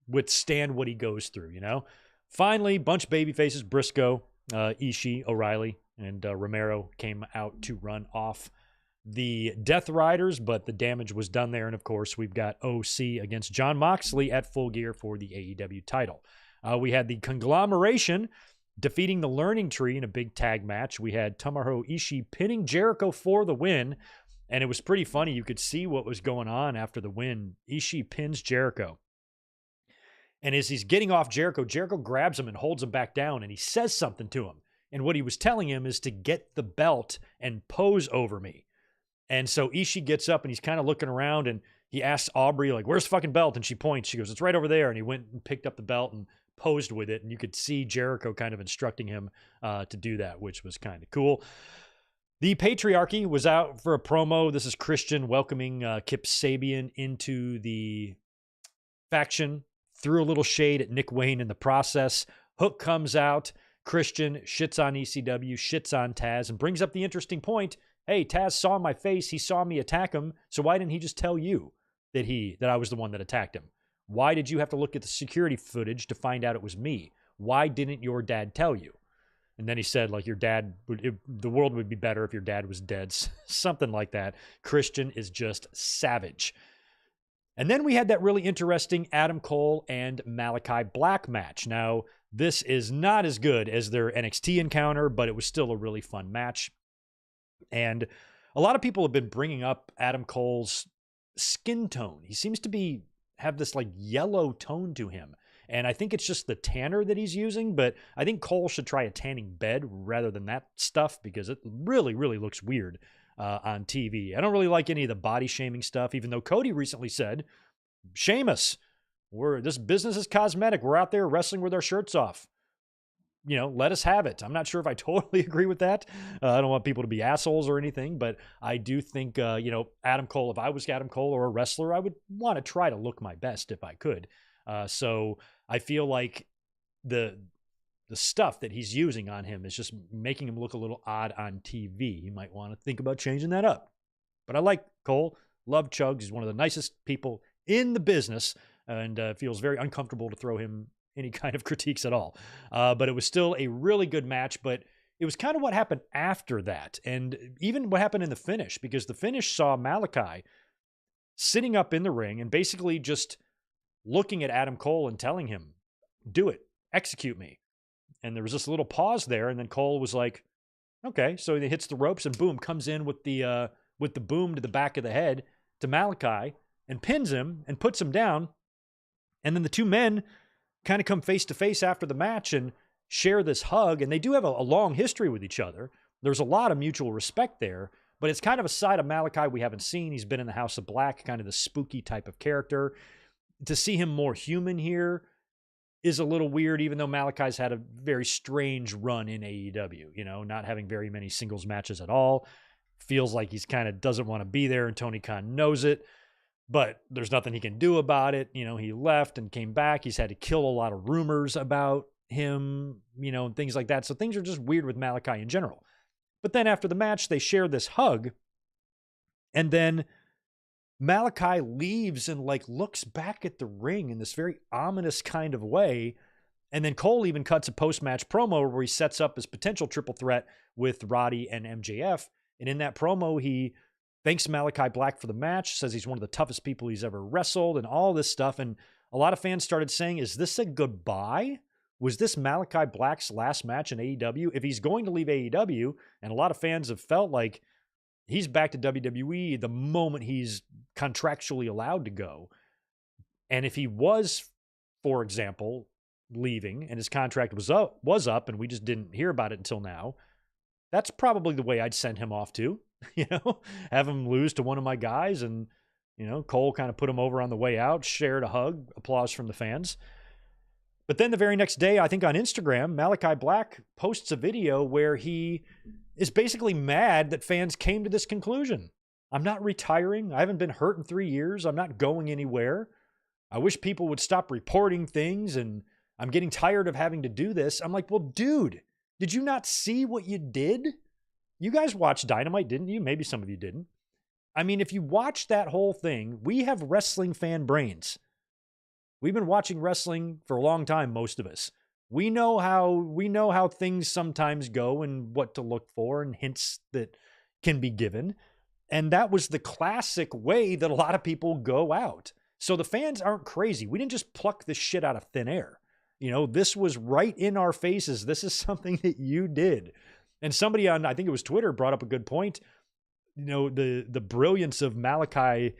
withstand what he goes through, Finally, bunch of baby faces, Briscoe, Ishii, O'Reilly, and Romero came out to run off the Death Riders, but the damage was done there. And of course, we've got OC against Jon Moxley at Full Gear for the AEW title. We had the Conglomeration defeating the Learning Tree in a big tag match. We had Tomohiro Ishii pinning Jericho for the win, and it was pretty funny. You could see what was going on after the win. Ishii pins Jericho. And as he's getting off Jericho, Jericho grabs him and holds him back down, and he says something to him. And what he was telling him is to get the belt and pose over me. And so Ishii gets up, and he's kind of looking around, and he asks Aubrey, like, where's the fucking belt? And she points. She goes, it's right over there. And he went and picked up the belt and posed with it. And you could see Jericho kind of instructing him to do that, which was kind of cool. The Patriarchy was out for a promo. This is Christian welcoming Kip Sabian into the faction. Threw a little shade at Nick Wayne in the process. Hook comes out. Christian shits on ECW, shits on Taz, and brings up the interesting point. Hey, Taz saw my face. He saw me attack him. So why didn't he just tell you that I was the one that attacked him? Why did you have to look at the security footage to find out it was me? Why didn't your dad tell you? And then he said, like, the world would be better if your dad was dead. Something like that. Christian is just savage. And then we had that really interesting Adam Cole and Malakai Black match. Now, this is not as good as their NXT encounter, but it was still a really fun match. And a lot of people have been bringing up Adam Cole's skin tone. He seems to have this like yellow tone to him. And I think it's just the tanner that he's using, but I think Cole should try a tanning bed rather than that stuff because it really, really looks weird on TV. I don't really like any of the body shaming stuff, even though Cody recently said, shame us. This business is cosmetic. We're out there wrestling with our shirts off. Let us have it. I'm not sure if I totally agree with that. I don't want people to be assholes or anything, but I do think, Adam Cole, if I was Adam Cole or a wrestler, I would want to try to look my best if I could. So I feel like the stuff that he's using on him is just making him look a little odd on TV. You might want to think about changing that up. But I like Cole, love Chugs. He's one of the nicest people in the business, and feels very uncomfortable to throw him any kind of critiques at all. But it was still a really good match, but it was kind of what happened after that. And even what happened in the finish, because the finish saw Malakai sitting up in the ring and basically just looking at Adam Cole and telling him, do it, execute me. And there was this little pause there, and then Cole was like, okay. So he hits the ropes and boom, comes in with the boom to the back of the head to Malakai and pins him and puts him down. And then the two men kind of come face to face after the match and share this hug. And they do have a long history with each other. There's a lot of mutual respect there, but it's kind of a side of Malakai we haven't seen. He's been in the House of Black, kind of the spooky type of character. To see him more human here is a little weird, even though Malakai's had a very strange run in AEW, not having very many singles matches at all. Feels like he's kind of doesn't want to be there, and Tony Khan knows it, but there's nothing he can do about it. He left and came back. He's had to kill a lot of rumors about him, and things like that. So things are just weird with Malakai in general. But then after the match, they share this hug, and then Malakai leaves and looks back at the ring in this very ominous kind of way. And then Cole even cuts a post-match promo where he sets up his potential triple threat with Roddy and MJF. And in that promo, he thanks Malakai Black for the match, says he's one of the toughest people he's ever wrestled and all this stuff. And a lot of fans started saying, is this a goodbye? Was this Malakai Black's last match in AEW? If he's going to leave AEW, and a lot of fans have felt like he's back to WWE the moment he's contractually allowed to go. And if he was, for example, leaving and his contract was up and we just didn't hear about it until now, that's probably the way I'd send him off to, have him lose to one of my guys and, Cole kind of put him over on the way out, shared a hug, applause from the fans. But then the very next day, I think on Instagram, Malakai Black posts a video where he is basically mad that fans came to this conclusion. I'm not retiring. I haven't been hurt in 3 years. I'm not going anywhere. I wish people would stop reporting things, and I'm getting tired of having to do this. I'm like, well, dude, did you not see what you did? You guys watched Dynamite, didn't you? Maybe some of you didn't. I mean, if you watch that whole thing, we have wrestling fan brains. We've been watching wrestling for a long time, most of us. We know how things sometimes go and what to look for and hints that can be given. And that was the classic way that a lot of people go out. So the fans aren't crazy. We didn't just pluck this shit out of thin air. This was right in our faces. This is something that you did. And somebody on, I think it was Twitter, brought up a good point. The brilliance of Malakai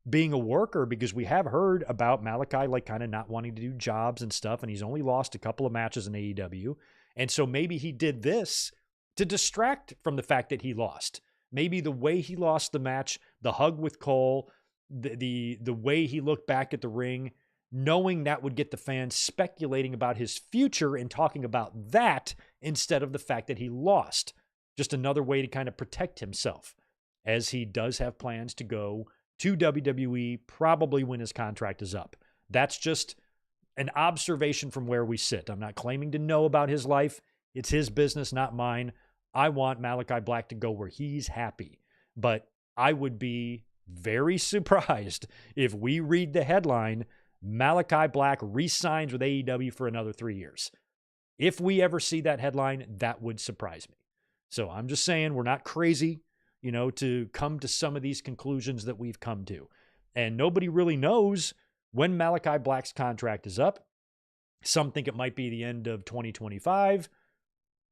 being a worker, because we have heard about Malakai kind of not wanting to do jobs and stuff, and he's only lost a couple of matches in AEW. And so maybe he did this to distract from the fact that he lost. Maybe the way he lost the match, the hug with Cole, the way he looked back at the ring, knowing that would get the fans speculating about his future and talking about that instead of the fact that he lost. Just another way to kind of protect himself, as he does have plans to go to WWE, probably when his contract is up. That's just an observation from where we sit. I'm not claiming to know about his life. It's his business, not mine. I want Malakai Black to go where he's happy. But I would be very surprised if we read the headline, Malakai Black re-signs with AEW for another 3 years. If we ever see that headline, that would surprise me. So I'm just saying, we're not crazy, to come to some of these conclusions that we've come to. And nobody really knows when Malakai Black's contract is up. Some think it might be the end of 2025.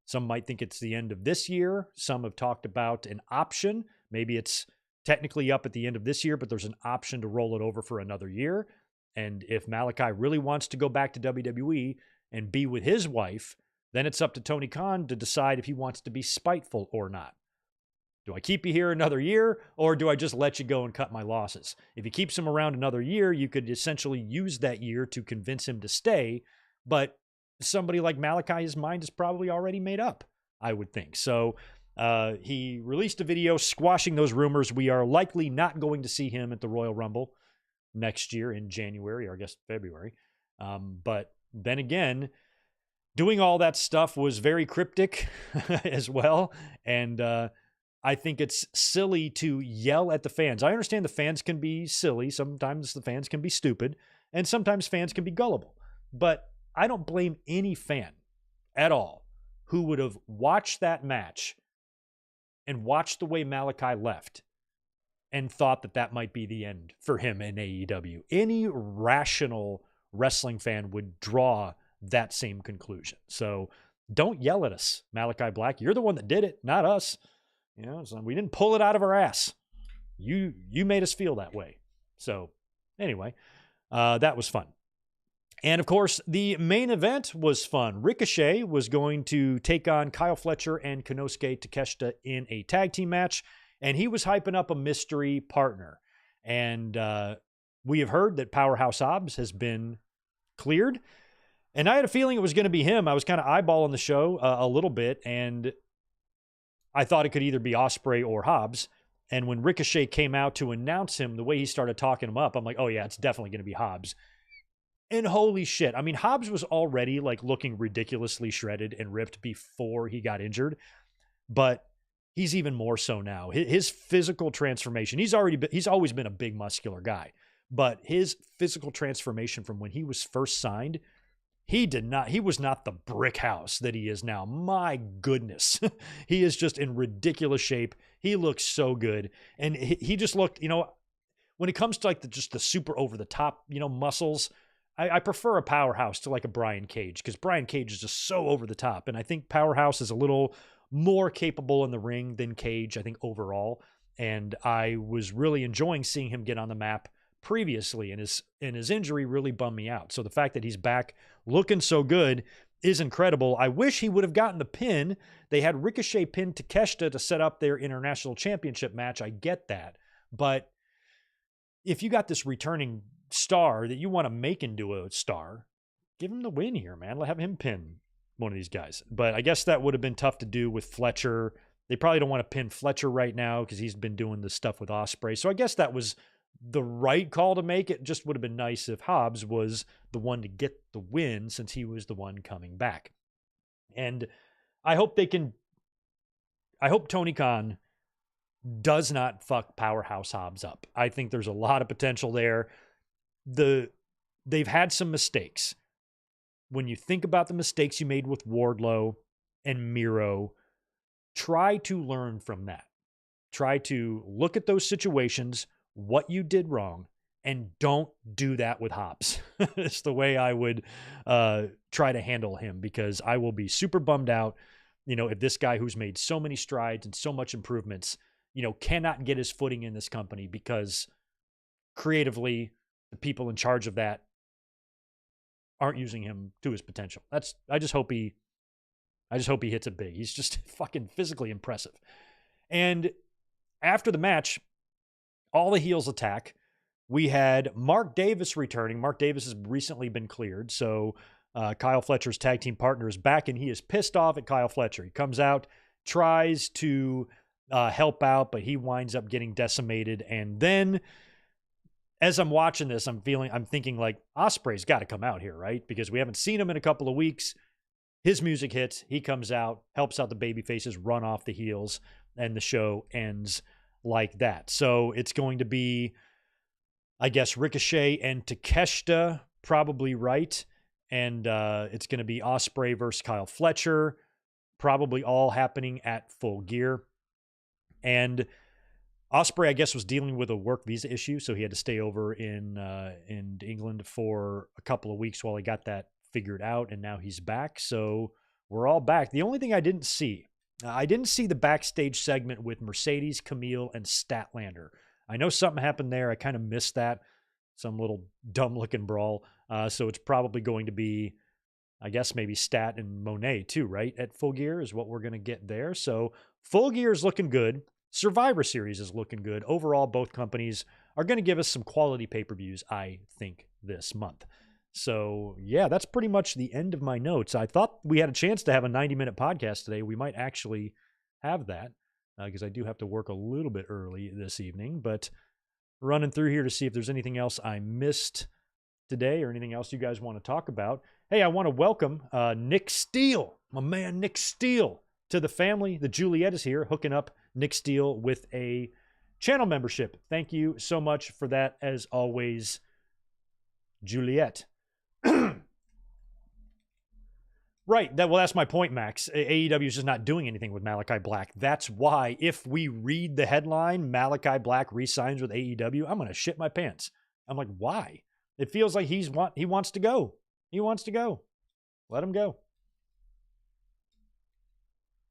Some might think it's the end of this year. Some have talked about an option. Maybe it's technically up at the end of this year, but there's an option to roll it over for another year. And if Malakai really wants to go back to WWE and be with his wife, then it's up to Tony Khan to decide if he wants to be spiteful or not. Do I keep you here another year, or do I just let you go and cut my losses? If he keeps him around another year, you could essentially use that year to convince him to stay. But somebody like Malakai, his mind is probably already made up, I would think. So he released a video squashing those rumors. We are likely not going to see him at the Royal Rumble next year in January, or I guess February. But then again, doing all that stuff was very cryptic as well. And I think it's silly to yell at the fans. I understand the fans can be silly. Sometimes the fans can be stupid. And sometimes fans can be gullible. But I don't blame any fan at all who would have watched that match and watched the way Malakai left and thought that that might be the end for him in AEW. Any rational wrestling fan would draw that same conclusion. So don't yell at us, Malakai Black. You're the one that did it, not us. You know, so we didn't pull it out of our ass. You made us feel that way. So anyway, that was fun. And of course, the main event was fun. Ricochet was going to take on Kyle Fletcher and Konosuke Takeshita in a tag team match, and he was hyping up a mystery partner. And we have heard that Powerhouse Hobbs has been cleared, and I had a feeling it was going to be him. I was kind of eyeballing the show a little bit, and I thought it could either be Ospreay or Hobbs. And when Ricochet came out to announce him, the way he started talking him up, I'm like, oh yeah, it's definitely going to be Hobbs. And holy shit. I mean, Hobbs was already like looking ridiculously shredded and ripped before he got injured, but he's even more so now. His physical transformation, he's always been a big muscular guy, but his physical transformation from when he was first signed, he was not the brick house that he is now. My goodness. He is just in ridiculous shape. He looks so good. And he just looked, you know, when it comes to like just the super over the top, you know, muscles, I prefer a Powerhouse to like a Brian Cage, because Brian Cage is just so over the top. And I think Powerhouse is a little more capable in the ring than Cage, I think, overall. And I was really enjoying seeing him get on the map previously, and his injury really bummed me out. So the fact that he's back looking so good is incredible. I wish he would have gotten the pin. They had Ricochet pin Takeshita to set up their international championship match. I get that. But if you got this returning star that you want to make into a star, give him the win here, man. Have him pin one of these guys. But I guess that would have been tough to do with Fletcher. They probably don't want to pin Fletcher right now because he's been doing the stuff with Ospreay. So I guess that was the right call to make. It just would have been nice if Hobbs was the one to get the win, since he was the one coming back. And I hope Tony Khan does not fuck Powerhouse Hobbs up. I think there's a lot of potential there. They've had some mistakes. When you think about the mistakes you made with Wardlow and Miro, try to learn from that. Try to look at those situations, what you did wrong, and don't do that with Hobbs. It's the way I would try to handle him, because I will be super bummed out, you know, if this guy who's made so many strides and so much improvements, you know, cannot get his footing in this company because creatively the people in charge of that aren't using him to his potential. I just hope he hits it big. He's just fucking physically impressive. And after the match, all the heels attack. We had Mark Davis returning. Mark Davis has recently been cleared. So Kyle Fletcher's tag team partner is back, and he is pissed off at Kyle Fletcher. He comes out, tries to help out, but he winds up getting decimated. And then as I'm watching this, I'm thinking like, Ospreay's got to come out here, right? Because we haven't seen him in a couple of weeks. His music hits. He comes out, helps out the baby faces, run off the heels, and the show ends like that. So it's going to be, I guess, Ricochet and Takeshita, probably, right? And it's going to be Ospreay versus Kyle Fletcher, probably all happening at Full Gear. And Ospreay, I guess, was dealing with a work visa issue, so he had to stay over in England for a couple of weeks while he got that figured out, and now he's back. So we're all back. The only thing I didn't see the backstage segment with Mercedes, Camille, and Statlander. I know something happened there. I kind of missed that. Some little dumb-looking brawl. So it's probably going to be, I guess, maybe Stat and Monet too, right? At Full Gear is what we're going to get there. So Full Gear is looking good. Survivor Series is looking good. Overall, both companies are going to give us some quality pay-per-views, I think, this month. So, yeah, that's pretty much the end of my notes. I thought we had a chance to have a 90-minute podcast today. We might actually have that because I do have to work a little bit early this evening. But running through here to see if there's anything else I missed today or anything else you guys want to talk about. Hey, I want to welcome Nick Steele, my man Nick Steele, to the family. The Juliet is here, hooking up Nick Steele with a channel membership. Thank you so much for that, as always, Juliet. Right. Well, that's my point, Max. AEW is just not doing anything with Malakai Black. That's why if we read the headline, Malakai Black re-signs with AEW, I'm going to shit my pants. I'm like, why? It feels like he wants to go. He wants to go. Let him go.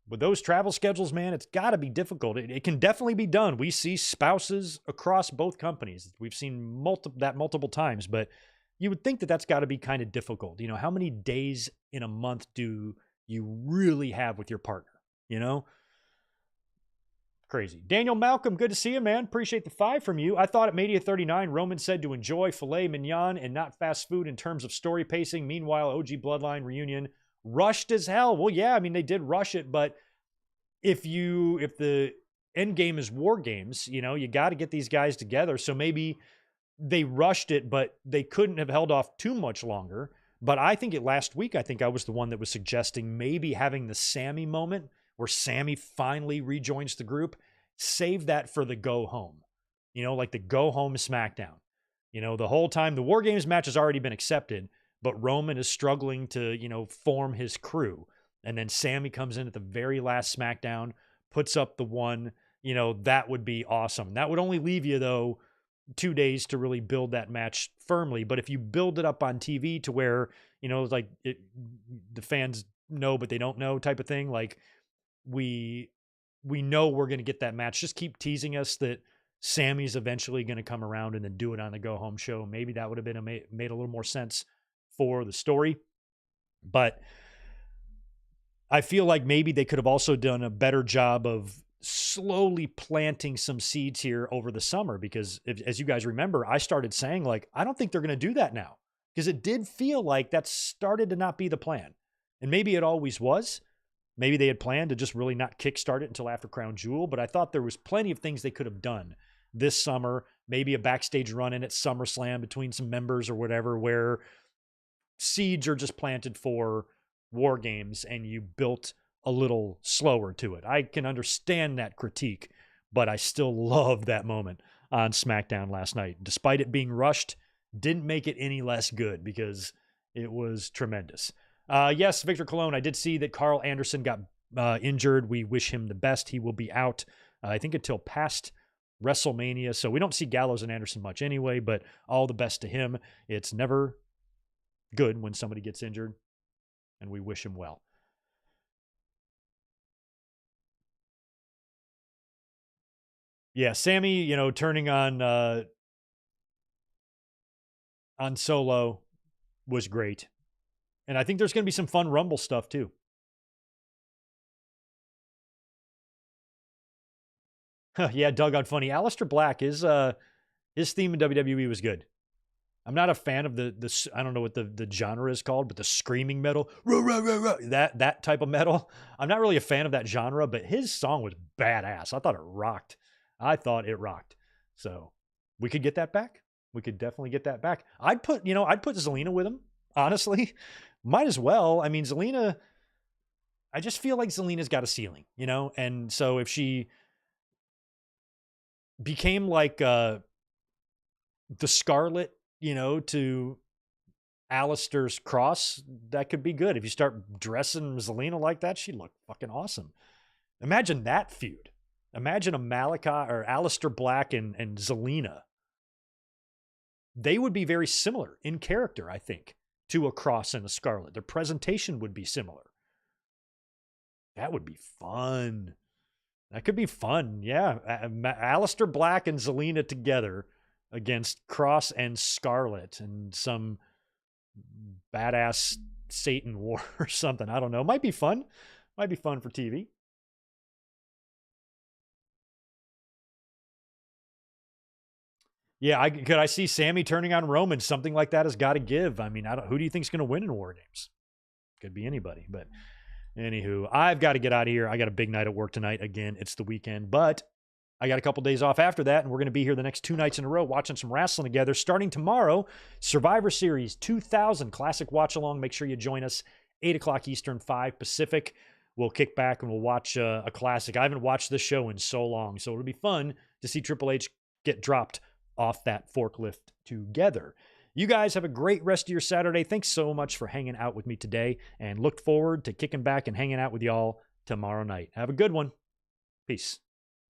With those travel schedules, man, it's got to be difficult. It can definitely be done. We see spouses across both companies. We've seen multiple times, but you would think that that's got to be kind of difficult. You know, how many days in a month do you really have with your partner? You know? Crazy. Daniel Malcolm, good to see you, man. Appreciate the 5 from you. I thought at Mania 39, Roman said to enjoy filet mignon and not fast food in terms of story pacing. Meanwhile, OG Bloodline reunion rushed as hell. Well, yeah, I mean, they did rush it, but if the end game is war games, you know, you got to get these guys together. So maybe they rushed it, but they couldn't have held off too much longer. But I think last week, I think I was the one that was suggesting maybe having the Sammy moment where Sammy finally rejoins the group. Save that for the go home, you know, like the go home SmackDown. You know, the whole time the War Games match has already been accepted, but Roman is struggling to, you know, form his crew. And then Sammy comes in at the very last SmackDown, puts up the one, you know, that would be awesome. That would only leave you, though, 2 days to really build that match firmly. But if you build it up on TV to where, you know, like the fans know, but they don't know type of thing, like we know we're going to get that match. Just keep teasing us that Sammy's eventually going to come around and then do it on the go home show. Maybe that would have been made a little more sense for the story. But I feel like maybe they could have also done a better job of slowly planting some seeds here over the summer, because as you guys remember, I started saying, like, I don't think they're going to do that now, because it did feel like that started to not be the plan. And maybe it always was. Maybe they had planned to just really not kickstart it until after Crown Jewel, but I thought there was plenty of things they could have done this summer, maybe a backstage run-in at SummerSlam between some members or whatever, where seeds are just planted for War Games and you built a little slower to it. I can understand that critique, but I still love that moment on SmackDown last night. Despite it being rushed, didn't make it any less good because it was tremendous. Yes, Victor Colon, I did see that Carl Anderson got injured. We wish him the best. He will be out, I think, until past WrestleMania. So we don't see Gallows and Anderson much anyway, but all the best to him. It's never good when somebody gets injured, and we wish him well. Yeah, Sammy, you know, turning on Solo was great. And I think there's going to be some fun Rumble stuff too. Yeah, Doug on funny. Aleister Black, his theme in WWE was good. I'm not a fan of the I don't know what the genre is called, but the screaming metal, that type of metal. I'm not really a fan of that genre, but his song was badass. I thought it rocked. So we could get that back. We could definitely get that back. I'd put Zelina with him, honestly. Might as well. I mean, Zelina, I just feel like Zelina's got a ceiling, you know? And so if she became like the Scarlet, you know, to Alistair's Cross, that could be good. If you start dressing Zelina like that, she'd look fucking awesome. Imagine that feud. Imagine a Malakai or Aleister Black and Zelina. They would be very similar in character, I think, to a Cross and a Scarlet. Their presentation would be similar. That would be fun. That could be fun. Yeah. Aleister Black and Zelina together against Cross and Scarlet and some badass Satan war or something. I don't know. Might be fun. Might be fun for TV. Yeah, could I see Sammy turning on Roman? Something like that has got to give. I mean, who do you think is going to win in War Games? Could be anybody. But anywho, I've got to get out of here. I got a big night at work tonight. Again, it's the weekend. But I got a couple days off after that, and we're going to be here the next 2 nights in a row watching some wrestling together. Starting tomorrow, Survivor Series 2000 Classic Watch Along. Make sure you join us, 8 o'clock Eastern, 5 Pacific. We'll kick back and we'll watch a classic. I haven't watched this show in so long, so it'll be fun to see Triple H get dropped off that forklift together. You guys have a great rest of your Saturday. Thanks so much for hanging out with me today, and look forward to kicking back and hanging out with y'all tomorrow night. Have a good one. Peace.